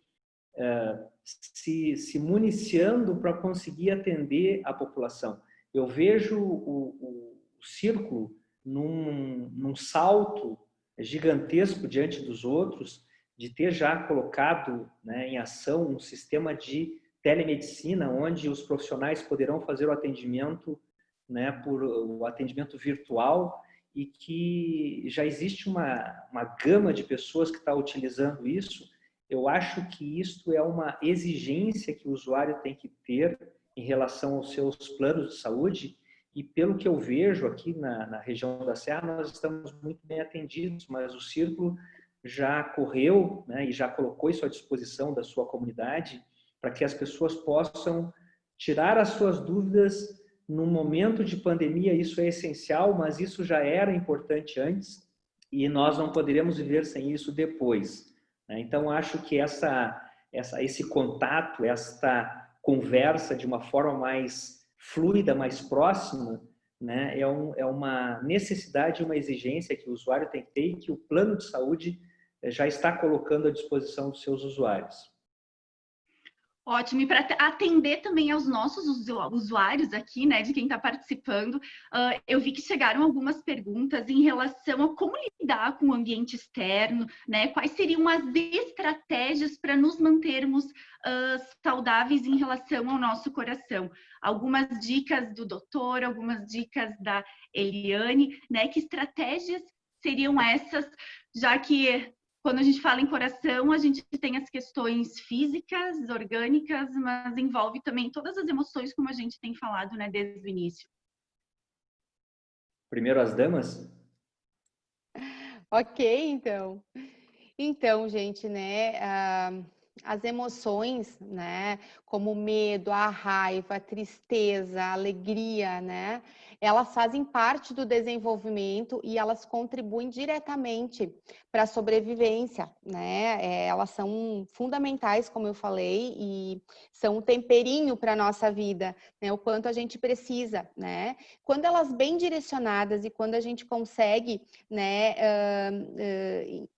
se municiando para conseguir atender a população. Eu vejo o círculo num salto gigantesco diante dos outros, de ter já colocado, né, em ação um sistema de telemedicina, onde os profissionais poderão fazer o atendimento, né, por o atendimento virtual, e que já existe uma gama de pessoas que está utilizando isso. Eu acho que isso é uma exigência que o usuário tem que ter em relação aos seus planos de saúde, e pelo que eu vejo aqui na região da Serra, nós estamos muito bem atendidos, mas o Círculo já correu, né, e já colocou isso à disposição da sua comunidade para que as pessoas possam tirar as suas dúvidas num momento de pandemia. Isso é essencial, mas isso já era importante antes e nós não poderíamos viver sem isso depois. Então, acho que esse contato, esta conversa de uma forma mais fluida, mais próxima, né, é uma necessidade, uma exigência que o usuário tem que ter e que o plano de saúde já está colocando à disposição dos seus usuários. Ótimo, e para atender também aos nossos usuários aqui, né, de quem está participando, eu vi que chegaram algumas perguntas em relação a como lidar com o ambiente externo, né, quais seriam as estratégias para nos mantermos saudáveis em relação ao nosso coração. Algumas dicas do doutor, algumas dicas da Eliane, né, que estratégias seriam essas, já que quando a gente fala em coração, a gente tem as questões físicas, orgânicas, mas envolve também todas as emoções, como a gente tem falado, né, desde o início. Primeiro as damas? Ok, então. Então, gente, né, as emoções, né, como o medo, a raiva, a tristeza, a alegria, né, elas fazem parte do desenvolvimento e elas contribuem diretamente para a sobrevivência, né, elas são fundamentais, como eu falei, e são um temperinho para a nossa vida, né, o quanto a gente precisa, né, quando elas bem direcionadas e quando a gente consegue, né,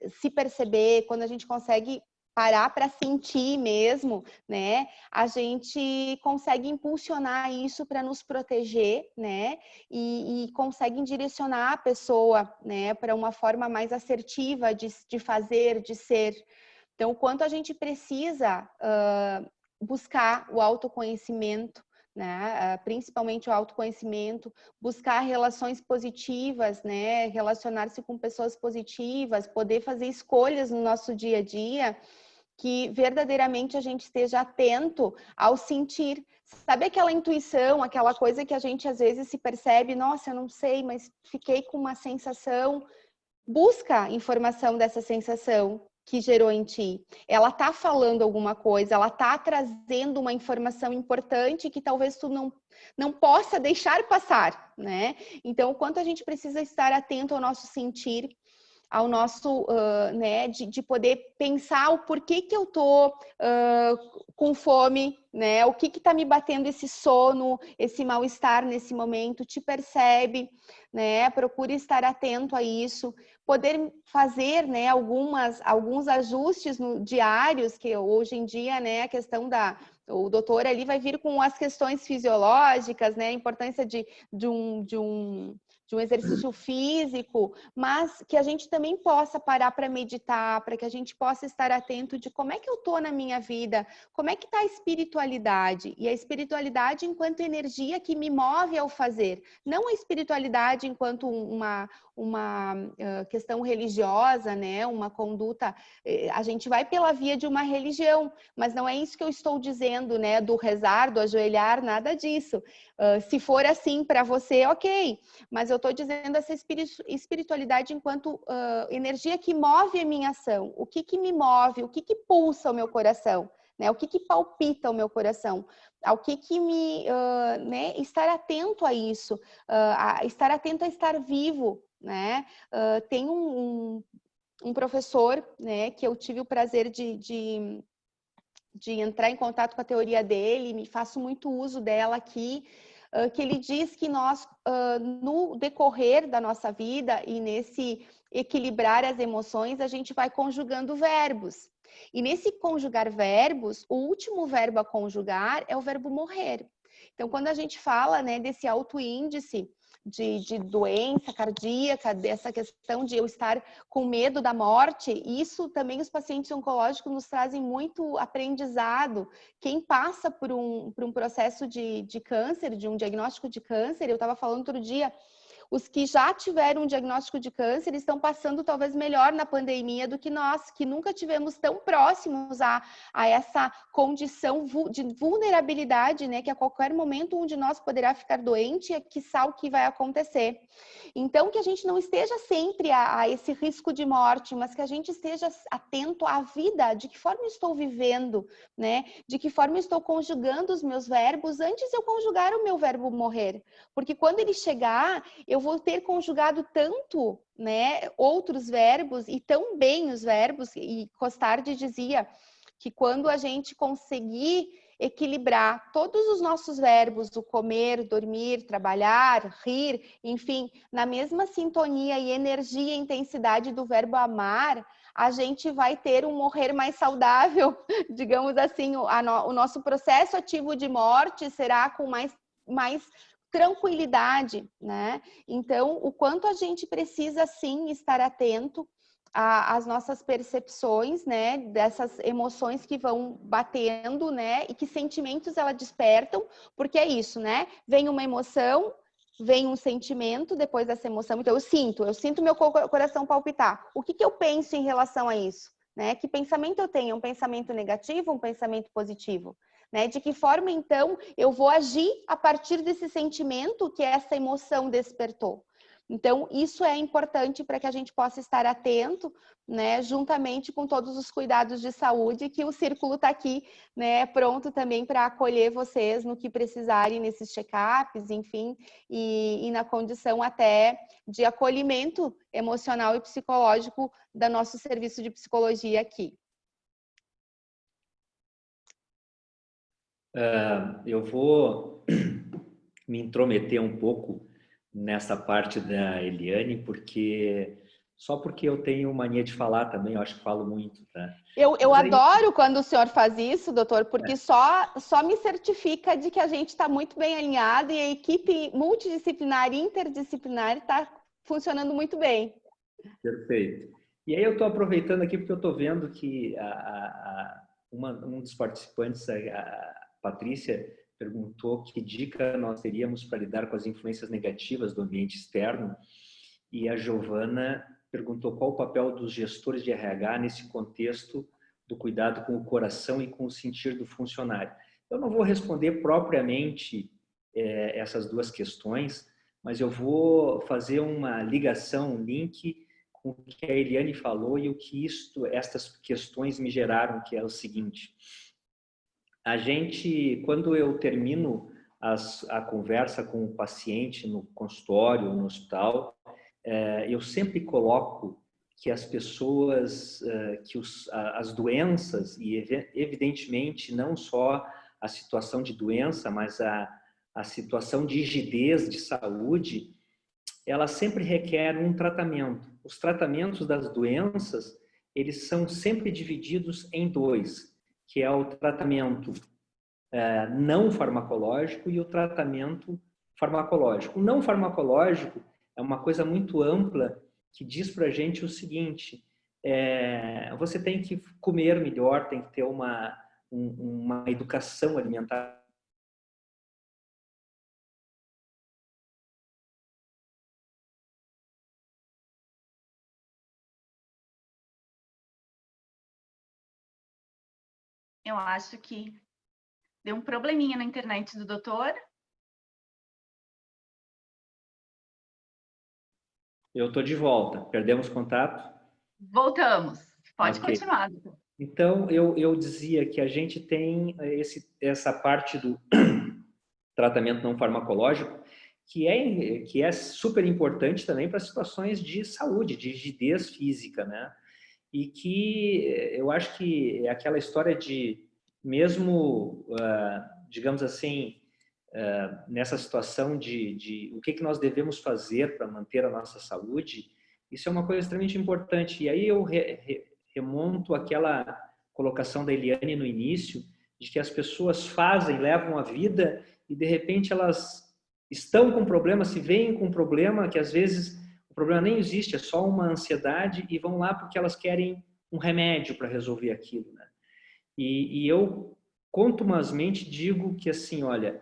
se perceber, quando a gente consegue parar para sentir mesmo, né? A gente consegue impulsionar isso para nos proteger, né? E consegue direcionar a pessoa, né? Para uma forma mais assertiva de fazer, de ser. Então, o quanto a gente precisa buscar o autoconhecimento, né? Principalmente o autoconhecimento, buscar relações positivas, né? Relacionar-se com pessoas positivas, poder fazer escolhas no nosso dia a dia, que verdadeiramente a gente esteja atento ao sentir. Sabe aquela intuição, aquela coisa que a gente às vezes se percebe, nossa, eu não sei, mas fiquei com uma sensação. Busca informação dessa sensação que gerou em ti. Ela tá falando alguma coisa, ela tá trazendo uma informação importante que talvez tu não possa deixar passar, né? Então, o quanto a gente precisa estar atento ao nosso sentir, ao nosso, né, de poder pensar o porquê que eu tô com fome, né? O que tá me batendo esse sono, esse mal-estar nesse momento, te percebe, né? Procure estar atento a isso, poder fazer, né, alguns ajustes diários, que hoje em dia, né, a questão o doutor ali vai vir com as questões fisiológicas, né, a importância de um exercício físico, mas que a gente também possa parar para meditar, para que a gente possa estar atento de como é que eu estou na minha vida, como é que está a espiritualidade, e a espiritualidade enquanto energia que me move ao fazer, não a espiritualidade enquanto uma questão religiosa, né, uma conduta, a gente vai pela via de uma religião, mas não é isso que eu estou dizendo, né, do rezar, do ajoelhar, nada disso. Se for assim para você, ok, mas eu estou dizendo essa espiritualidade enquanto energia que move a minha ação. O que me move, o que pulsa o meu coração, né? O que palpita o meu coração, ao que me, né, estar atento a isso, estar atento a estar vivo, né? Tem um professor, né, que eu tive o prazer de entrar em contato com a teoria dele, me faço muito uso dela aqui, que ele diz que nós, no decorrer da nossa vida e nesse equilibrar as emoções, a gente vai conjugando verbos. E nesse conjugar verbos, o último verbo a conjugar é o verbo morrer. Então, quando a gente fala, né, desse alto índice de doença cardíaca, dessa questão de eu estar com medo da morte, isso também os pacientes oncológicos nos trazem muito aprendizado. Quem passa por um processo de câncer, de um diagnóstico de câncer, eu estava falando outro dia, os que já tiveram um diagnóstico de câncer estão passando talvez melhor na pandemia do que nós, que nunca tivemos tão próximos a essa condição de vulnerabilidade, né? Que a qualquer momento um de nós poderá ficar doente, quiçá o que vai acontecer. Então, que a gente não esteja sempre a esse risco de morte, mas que a gente esteja atento à vida, de que forma eu estou vivendo, né? De que forma eu estou conjugando os meus verbos antes de eu conjugar o meu verbo morrer. Porque quando ele chegar, eu vou ter conjugado tanto, né, outros verbos e tão bem os verbos, e Costardi dizia que quando a gente conseguir equilibrar todos os nossos verbos, o comer, dormir, trabalhar, rir, enfim, na mesma sintonia e energia e intensidade do verbo amar, a gente vai ter um morrer mais saudável, digamos assim, o nosso processo ativo de morte será com mais tranquilidade, né? Então, o quanto a gente precisa, sim, estar atento às nossas percepções, né? Dessas emoções que vão batendo, né? E que sentimentos elas despertam, porque é isso, né? Vem uma emoção, vem um sentimento depois dessa emoção. Então, eu sinto meu coração palpitar. O que eu penso em relação a isso? Né? Que pensamento eu tenho? Um pensamento negativo, um pensamento positivo? Né? De que forma, então, eu vou agir a partir desse sentimento que essa emoção despertou? Então, isso é importante para que a gente possa estar atento, né? Juntamente com todos os cuidados de saúde, que o Círculo está aqui, né? Pronto também para acolher vocês no que precisarem nesses check-ups, enfim, e na condição até de acolhimento emocional e psicológico do nosso serviço de psicologia aqui. Eu vou me intrometer um pouco nessa parte da Eliane, porque eu tenho mania de falar também, eu acho que falo muito, tá? Eu adoro quando o senhor faz isso, doutor, porque só me certifica de que a gente está muito bem alinhado e a equipe multidisciplinar e interdisciplinar está funcionando muito bem. Perfeito. E aí eu estou aproveitando aqui porque eu estou vendo que um dos participantes, a Patrícia, perguntou que dica nós teríamos para lidar com as influências negativas do ambiente externo, e a Giovana perguntou qual o papel dos gestores de RH nesse contexto do cuidado com o coração e com o sentir do funcionário. Eu não vou responder propriamente essas duas questões, mas eu vou fazer uma ligação, um link com o que a Eliane falou e o que estas questões me geraram, que é o seguinte: quando eu termino a conversa com o paciente no consultório, no hospital, eu sempre coloco que as pessoas, as doenças, e evidentemente não só a situação de doença, mas a situação de rigidez de saúde, ela sempre requer um tratamento. Os tratamentos das doenças, eles são sempre divididos em dois, que é o tratamento não farmacológico e o tratamento farmacológico. O não farmacológico é uma coisa muito ampla que diz para a gente o seguinte: você tem que comer melhor, tem que ter uma educação alimentar. Eu acho que deu um probleminha na internet do doutor. Eu estou de volta. Perdemos contato? Voltamos. Pode continuar, doutor. Então, eu dizia que a gente tem essa parte do tratamento não farmacológico, que é super importante também para situações de saúde, de rigidez física, né? E que eu acho que é aquela história de, mesmo, digamos assim, nessa situação de o que nós devemos fazer para manter a nossa saúde, isso é uma coisa extremamente importante. E aí eu remonto àquela colocação da Eliane no início, de que as pessoas levam a vida e de repente elas estão com problema, se veem com problema, que às vezes o problema nem existe, é só uma ansiedade, e vão lá porque elas querem um remédio para resolver aquilo, né? E eu contumazmente digo que, assim, olha,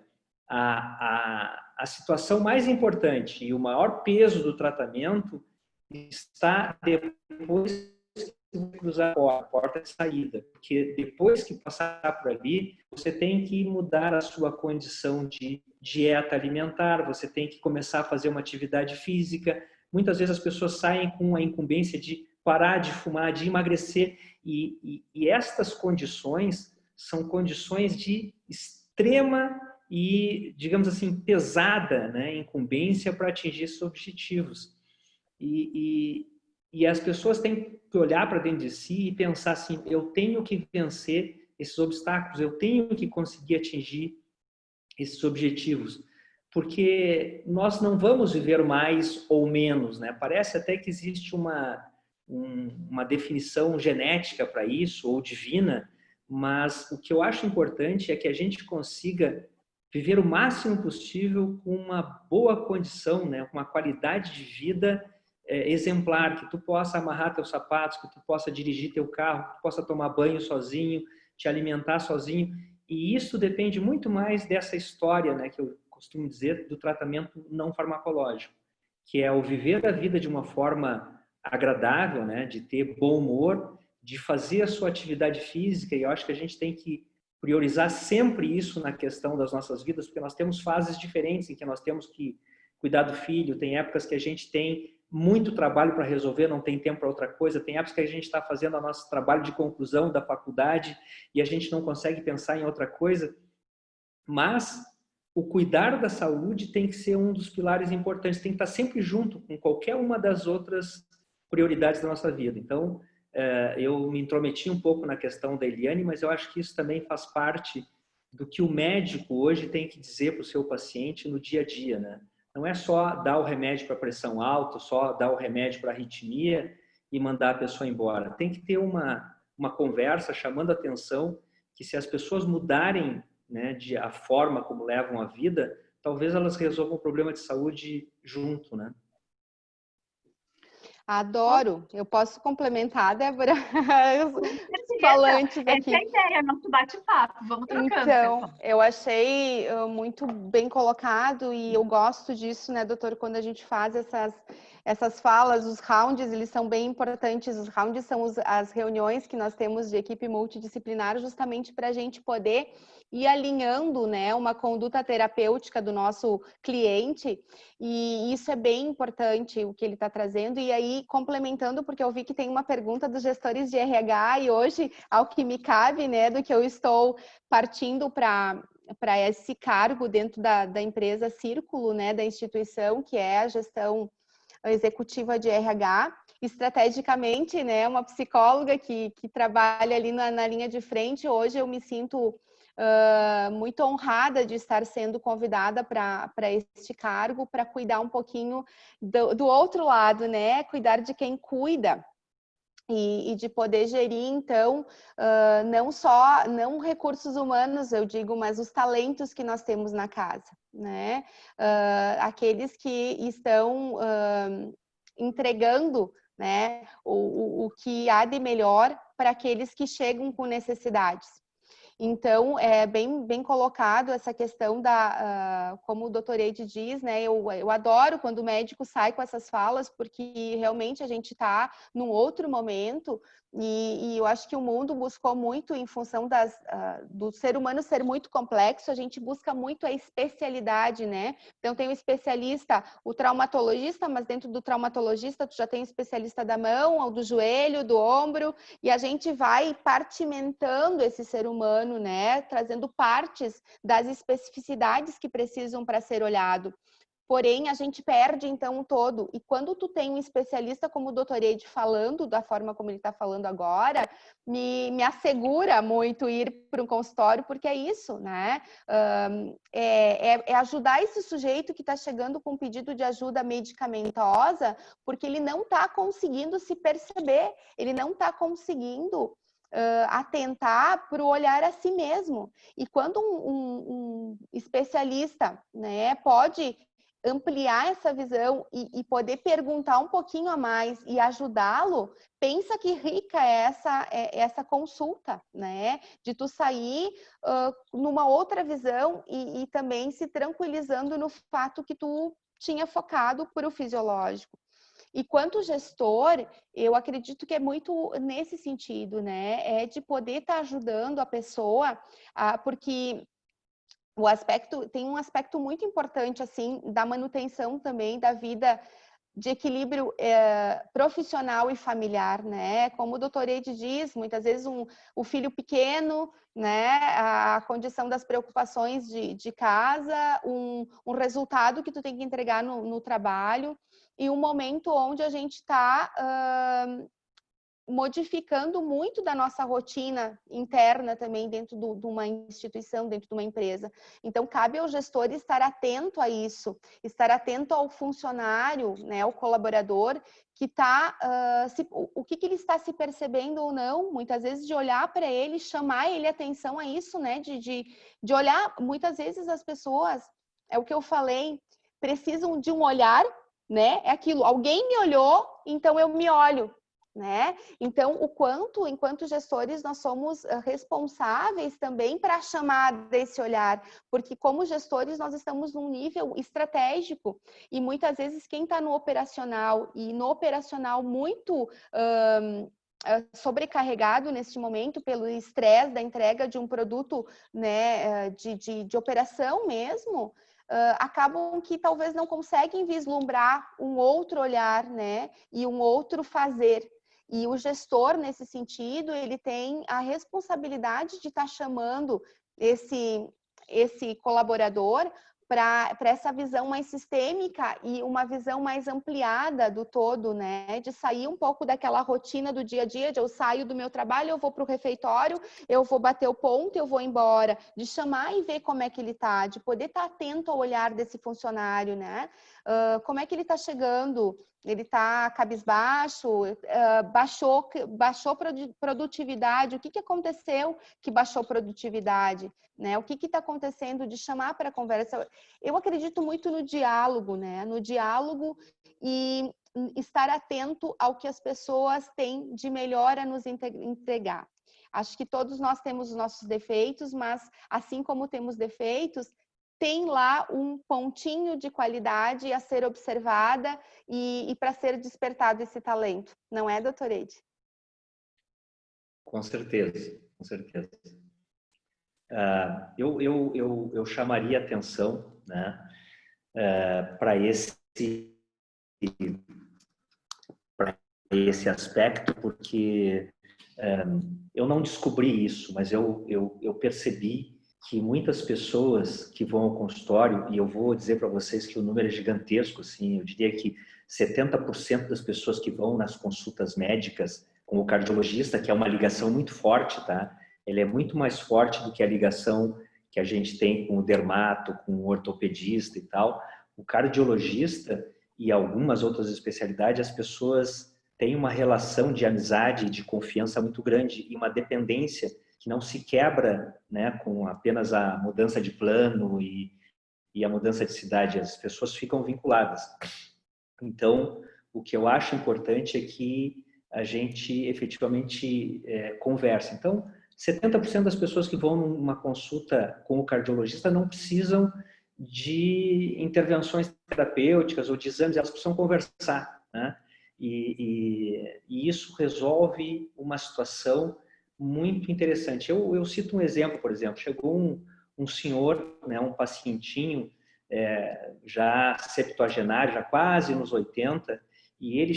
a situação mais importante e o maior peso do tratamento está depois que cruzar a porta de saída, porque depois que passar por ali, você tem que mudar a sua condição de dieta alimentar, você tem que começar a fazer uma atividade física. Muitas vezes as pessoas saem com a incumbência de parar de fumar, de emagrecer, e estas condições são condições de extrema e, digamos assim, pesada, né, incumbência para atingir esses objetivos. E as pessoas têm que olhar para dentro de si e pensar assim, eu tenho que vencer esses obstáculos, eu tenho que conseguir atingir esses objetivos, porque nós não vamos viver mais ou menos, né? Parece até que existe uma definição genética para isso, ou divina, mas o que eu acho importante é que a gente consiga viver o máximo possível com uma boa condição, né? Com uma qualidade de vida exemplar, que tu possa amarrar teus sapatos, que tu possa dirigir teu carro, que tu possa tomar banho sozinho, te alimentar sozinho. E isso depende muito mais dessa história, né, que eu costumo dizer, do tratamento não farmacológico, que é o viver a vida de uma forma agradável, né, de ter bom humor, de fazer a sua atividade física, e eu acho que a gente tem que priorizar sempre isso na questão das nossas vidas, porque nós temos fases diferentes em que nós temos que cuidar do filho, tem épocas que a gente tem muito trabalho para resolver, não tem tempo para outra coisa, tem épocas que a gente está fazendo o nosso trabalho de conclusão da faculdade e a gente não consegue pensar em outra coisa, mas o cuidar da saúde tem que ser um dos pilares importantes, tem que estar sempre junto com qualquer uma das outras prioridades da nossa vida. Então, eu me intrometi um pouco na questão da Eliane, mas eu acho que isso também faz parte do que o médico hoje tem que dizer para o seu paciente no dia a dia, né? Não é só dar o remédio para pressão alta, só dar o remédio para arritmia e mandar a pessoa embora. Tem que ter uma conversa chamando a atenção que se as pessoas mudarem, né, a forma como levam a vida, talvez elas resolvam o problema de saúde junto, né? Adoro. Eu posso complementar, Débora? Os falantes aqui. Essa é a ideia, nosso bate-papo. Vamos trocando. Então, pessoal. eu achei muito bem colocado e eu gosto disso, né, doutor, quando a gente faz essas falas, os rounds, eles são bem importantes. Os rounds são as reuniões que nós temos de equipe multidisciplinar justamente para a gente poder ir alinhando, né, uma conduta terapêutica do nosso cliente, e isso é bem importante o que ele está trazendo. E aí, complementando, porque eu vi que tem uma pergunta dos gestores de RH e hoje, ao que me cabe, né, do que eu estou partindo para esse cargo dentro da empresa Círculo, né, da instituição, que é a gestão executiva de RH, estrategicamente, né, uma psicóloga que trabalha ali na linha de frente. Hoje eu me sinto muito honrada de estar sendo convidada para este cargo, para cuidar um pouquinho do outro lado, né, cuidar de quem cuida. E de poder gerir, então, não recursos humanos, eu digo, mas os talentos que nós temos na casa, né? Aqueles que estão entregando, né, o que há de melhor para aqueles que chegam com necessidades. Então, é bem colocado essa questão como o doutor Eide diz, né? Eu adoro quando o médico sai com essas falas, porque realmente a gente está num outro momento e eu acho que o mundo buscou muito, em função do ser humano ser muito complexo, a gente busca muito a especialidade, né? Então, tem o especialista, o traumatologista, mas dentro do traumatologista tu já tem o especialista da mão, ou do joelho, do ombro, e a gente vai partimentando esse ser humano, né? Trazendo partes das especificidades que precisam para ser olhado. porém a gente perde então o todo. E quando tu tem um especialista como o Dr. Ed falando da forma como ele está falando agora, me assegura muito ir para um consultório, porque é isso, né? É ajudar esse sujeito que está chegando com um pedido de ajuda medicamentosa, porque ele não está conseguindo se perceber, ele não está conseguindo atentar para o olhar a si mesmo. E quando um especialista, né, pode ampliar essa visão e poder perguntar um pouquinho a mais e ajudá-lo, pensa que rica é essa consulta, né? De tu sair numa outra visão e também se tranquilizando no fato que tu tinha focado para o fisiológico. E quanto gestor, eu acredito que é muito nesse sentido, né? É de poder estar ajudando a pessoa, porque tem um aspecto muito importante, assim, da manutenção também da vida de equilíbrio profissional e familiar, né? Como o doutor Ed diz, muitas vezes o filho pequeno, né? A condição das preocupações de casa, um resultado que tu tem que entregar no trabalho e um momento onde a gente está modificando muito da nossa rotina interna também dentro de uma instituição, dentro de uma empresa. Então, cabe ao gestor estar atento a isso, estar atento ao funcionário, né, ao colaborador, que está, o que ele está se percebendo ou não, muitas vezes de olhar para ele, chamar ele atenção a isso, né, de olhar, muitas vezes as pessoas, é o que eu falei, precisam de um olhar, né, é aquilo, alguém me olhou, então eu me olho, né? Então, enquanto gestores, nós somos responsáveis também para chamar desse olhar, porque como gestores nós estamos num nível estratégico e muitas vezes quem está no operacional e no operacional muito sobrecarregado neste momento pelo estresse da entrega de um produto, né, de operação mesmo, acabam que talvez não conseguem vislumbrar um outro olhar, né, e um outro fazer. E o gestor, nesse sentido, ele tem a responsabilidade de estar chamando esse colaborador para essa visão mais sistêmica e uma visão mais ampliada do todo, né? De sair um pouco daquela rotina do dia a dia, de eu saio do meu trabalho, eu vou para o refeitório, eu vou bater o ponto, eu vou embora. De chamar e ver como é que ele está, de poder estar atento ao olhar desse funcionário, né? Como é que ele está chegando? Ele está cabisbaixo? Baixou produtividade? O que aconteceu que baixou produtividade? Né? O que está acontecendo de chamar para a conversa? Eu acredito muito no diálogo, né? No diálogo e estar atento ao que as pessoas têm de melhor a nos entregar. Acho que todos nós temos os nossos defeitos, mas assim como temos defeitos, tem lá um pontinho de qualidade a ser observada e para ser despertado esse talento. Não é, doutor Ed? Com certeza, com certeza. Eu chamaria atenção, né, para esse aspecto, porque eu não descobri isso, mas eu percebi que muitas pessoas que vão ao consultório, e eu vou dizer para vocês que o número é gigantesco, assim, eu diria que 70% das pessoas que vão nas consultas médicas com o cardiologista, que é uma ligação muito forte, tá? Ele é muito mais forte do que a ligação que a gente tem com o dermato, com o ortopedista e tal. O cardiologista e algumas outras especialidades, as pessoas têm uma relação de amizade, de confiança muito grande e uma dependência que não se quebra, né, com apenas a mudança de plano e a mudança de cidade. As pessoas ficam vinculadas. Então, o que eu acho importante é que a gente efetivamente converse. Então, 70% das pessoas que vão numa consulta com o cardiologista não precisam de intervenções terapêuticas ou de exames, elas precisam conversar, né? E isso resolve uma situação muito interessante. Eu cito um exemplo, por exemplo, chegou um senhor, né, um pacientinho, já septuagenário, já quase nos 80, e ele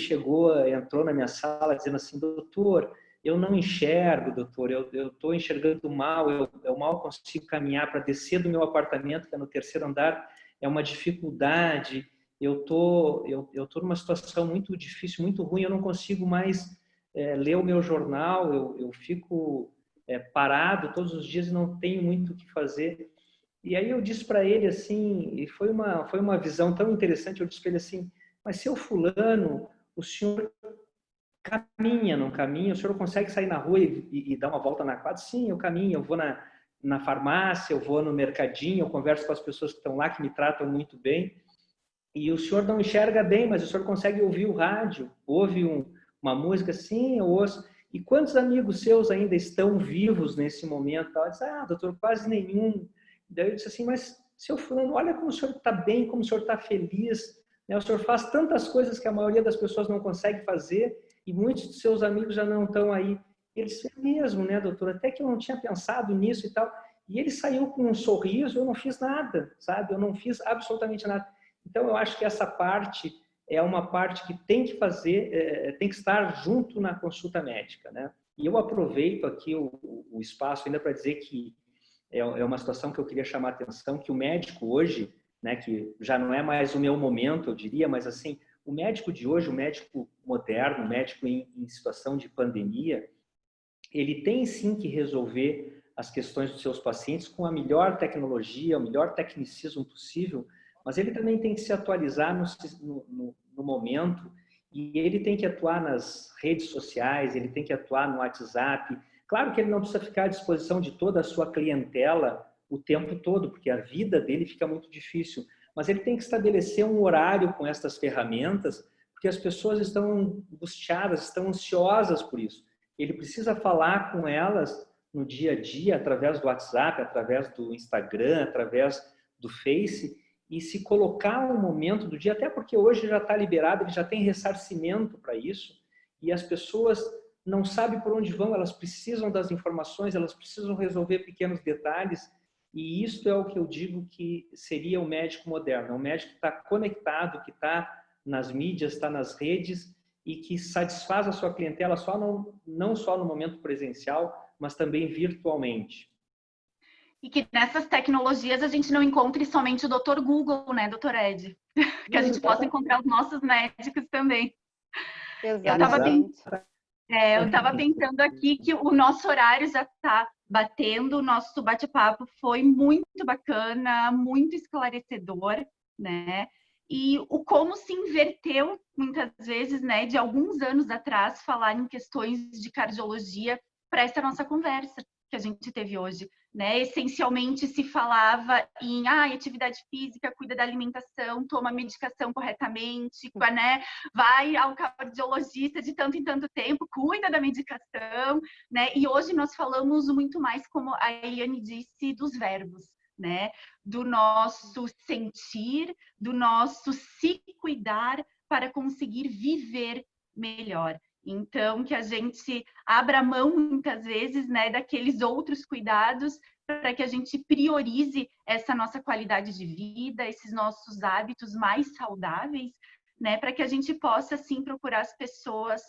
entrou na minha sala dizendo assim: doutor, eu não enxergo, doutor, eu estou enxergando mal, eu mal consigo caminhar para descer do meu apartamento, que é no 3º andar, é uma dificuldade, eu tô numa situação muito difícil, muito ruim, eu não consigo mais ler o meu jornal, eu fico parado todos os dias e não tenho muito o que fazer. E aí eu disse para ele assim, e foi uma visão tão interessante, eu disse para ele assim, mas seu fulano, o senhor caminha, não caminha? O senhor consegue sair na rua e dar uma volta na quadra? Sim, eu caminho, eu vou na farmácia, eu vou no mercadinho, eu converso com as pessoas que estão lá, que me tratam muito bem. E o senhor não enxerga bem, mas o senhor consegue ouvir o rádio, ouve uma música? Sim, eu ouço. E quantos amigos seus ainda estão vivos nesse momento? Eu disse, doutor, quase nenhum. Daí eu disse assim, mas seu fulano, olha como o senhor está bem, como o senhor está feliz, né? O senhor faz tantas coisas que a maioria das pessoas não consegue fazer, e muitos de seus amigos já não estão aí. Ele disse, é mesmo, né, doutor? Até que eu não tinha pensado nisso e tal. E ele saiu com um sorriso, eu não fiz nada, sabe? Eu não fiz absolutamente nada. Então, eu acho que essa parte é uma parte que tem que fazer, tem que estar junto na consulta médica, né? E eu aproveito aqui o espaço ainda para dizer que é uma situação que eu queria chamar a atenção, que o médico hoje, né, que já não é mais o meu momento, eu diria, mas assim, o médico de hoje, o médico moderno, o médico em situação de pandemia, ele tem sim que resolver as questões dos seus pacientes com a melhor tecnologia, o melhor tecnicismo possível, mas ele também tem que se atualizar no momento, e ele tem que atuar nas redes sociais, ele tem que atuar no WhatsApp. Claro que ele não precisa ficar à disposição de toda a sua clientela o tempo todo, porque a vida dele fica muito difícil, mas ele tem que estabelecer um horário com essas ferramentas, porque as pessoas estão angustiadas, estão ansiosas por isso. Ele precisa falar com elas no dia a dia, através do WhatsApp, através do Instagram, através do Face, e se colocar um momento do dia, até porque hoje já está liberado, ele já tem ressarcimento para isso, e as pessoas não sabem por onde vão, elas precisam das informações, elas precisam resolver pequenos detalhes, e isso é o que eu digo que seria o médico moderno, é um médico que está conectado, que está nas mídias, está nas redes, e que satisfaz a sua clientela não só no momento presencial, mas também virtualmente. E que nessas tecnologias a gente não encontre somente o Dr. Google, né, Dr. Ed? Que a gente possa encontrar os nossos médicos também. Exatamente. Eu estava pensando aqui que o nosso horário já está batendo, o nosso bate-papo foi muito bacana, muito esclarecedor, né? E o como se inverteu, muitas vezes, né, de alguns anos atrás, falar em questões de cardiologia para essa nossa conversa que a gente teve hoje, né? Essencialmente se falava em atividade física, cuida da alimentação, toma a medicação corretamente, né? Vai ao cardiologista de tanto em tanto tempo, cuida da medicação, né? E hoje nós falamos muito mais, como a Eliane disse, dos verbos, né? Do nosso sentir, do nosso se cuidar para conseguir viver melhor. Então, que a gente abra mão, muitas vezes, né, daqueles outros cuidados para que a gente priorize essa nossa qualidade de vida, esses nossos hábitos mais saudáveis, né, para que a gente possa, sim, procurar as pessoas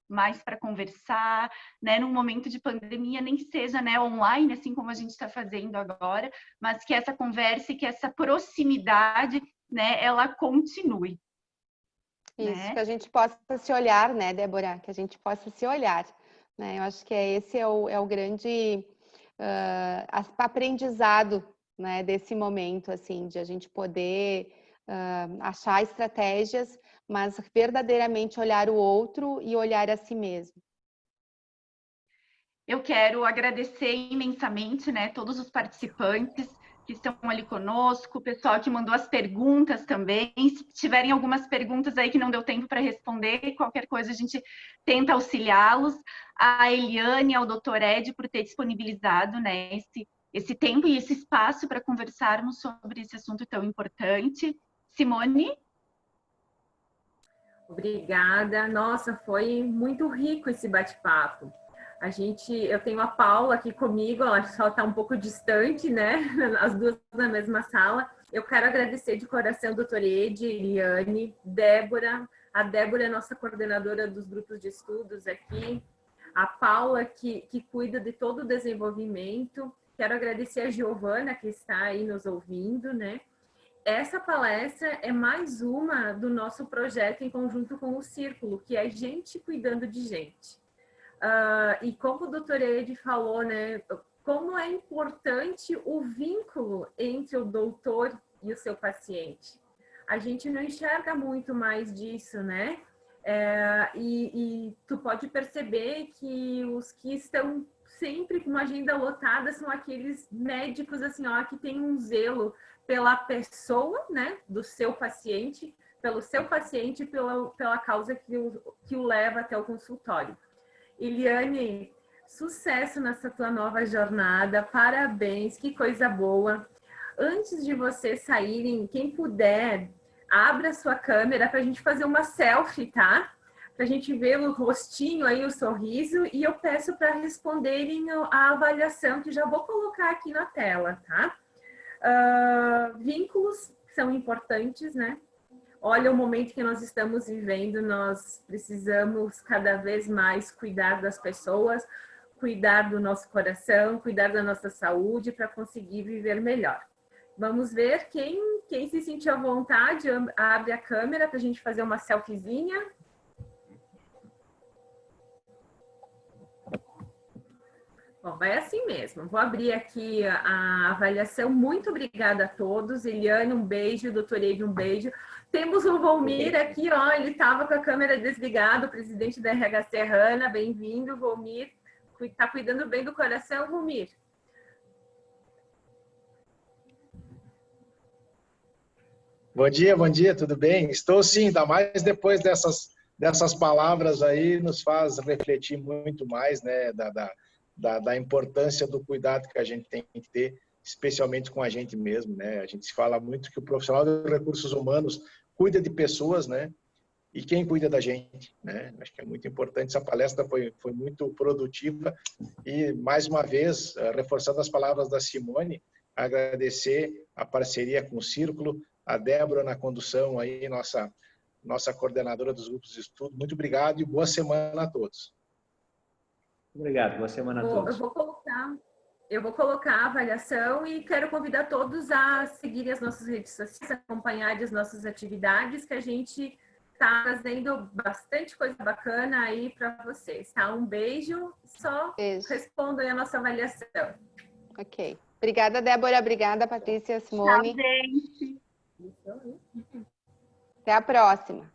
mais para conversar, né, num momento de pandemia, nem que seja, né, online, assim como a gente está fazendo agora, mas que essa conversa e que essa proximidade, né, ela continue. Isso, né? que a gente possa se olhar, né, Débora? Que a gente possa se olhar, né? Eu acho que esse é o grande aprendizado, né, desse momento, assim, de a gente poder achar estratégias, mas verdadeiramente olhar o outro e olhar a si mesmo. Eu quero agradecer imensamente, né, todos os participantes que estão ali conosco, o pessoal que mandou as perguntas também. Se tiverem algumas perguntas aí que não deu tempo para responder, qualquer coisa a gente tenta auxiliá-los. A Eliane, ao Dr. Ed, por ter disponibilizado, né, esse tempo e esse espaço para conversarmos sobre esse assunto tão importante. Simone? Obrigada. Nossa, foi muito rico esse bate-papo. Eu tenho a Paula aqui comigo, ela só está um pouco distante, né? As duas na mesma sala. Eu quero agradecer de coração o doutor Ed, Eliane, Débora. A Débora é nossa coordenadora dos grupos de estudos aqui. a Paula, que cuida de todo o desenvolvimento. Quero agradecer a Giovana, que está aí nos ouvindo, né? Essa palestra é mais uma do nosso projeto em conjunto com o Círculo, que é gente cuidando de gente. E como o doutor Ed falou, né, como é importante o vínculo entre o doutor e o seu paciente. A gente não enxerga muito mais disso, né? E tu pode perceber que os que estão sempre com uma agenda lotada são aqueles médicos assim, ó, que tem um zelo pela pessoa, né, do seu paciente, pelo seu paciente, pela causa que o leva até o consultório. Eliane, sucesso nessa tua nova jornada, parabéns, que coisa boa. Antes de vocês saírem, quem puder, abra a sua câmera para a gente fazer uma selfie, tá? Para a gente ver o rostinho aí, o sorriso, e eu peço para responderem a avaliação, que já vou colocar aqui na tela, tá? Vínculos são importantes, né? Olha o momento que nós estamos vivendo, nós precisamos cada vez mais cuidar das pessoas, cuidar do nosso coração, cuidar da nossa saúde para conseguir viver melhor. Vamos ver quem se sentir à vontade, abre a câmera para a gente fazer uma selfiezinha. Bom, vai assim mesmo. Vou abrir aqui a avaliação. Muito obrigada a todos. Eliane, um beijo. Doutor Eide, um beijo. Temos o Volmir aqui, ó. Ele estava com a câmera desligada, o presidente da RH Serrana. Bem-vindo, Volmir. Está cuidando bem do coração, Volmir? Bom dia, tudo bem? Estou sim, ainda mais depois dessas palavras aí, nos faz refletir muito mais, né, da importância do cuidado que a gente tem que ter, especialmente com a gente mesmo, né? A gente se fala muito que o profissional de recursos humanos cuida de pessoas, né? E quem cuida da gente, né? Acho que é muito importante. Essa palestra foi muito produtiva e, mais uma vez, reforçando as palavras da Simone, agradecer a parceria com o Círculo, a Débora na condução aí, nossa coordenadora dos grupos de estudo. Muito obrigado e boa semana a todos. Obrigado, boa semana a todos. Eu vou colocar a avaliação e quero convidar todos a seguirem as nossas redes sociais, acompanhar as nossas atividades, que a gente está trazendo bastante coisa bacana aí para vocês, tá? Um beijo, só respondam aí a nossa avaliação. Ok. Obrigada, Débora. Obrigada, Patrícia, Simone. Tchau, gente. Até a próxima.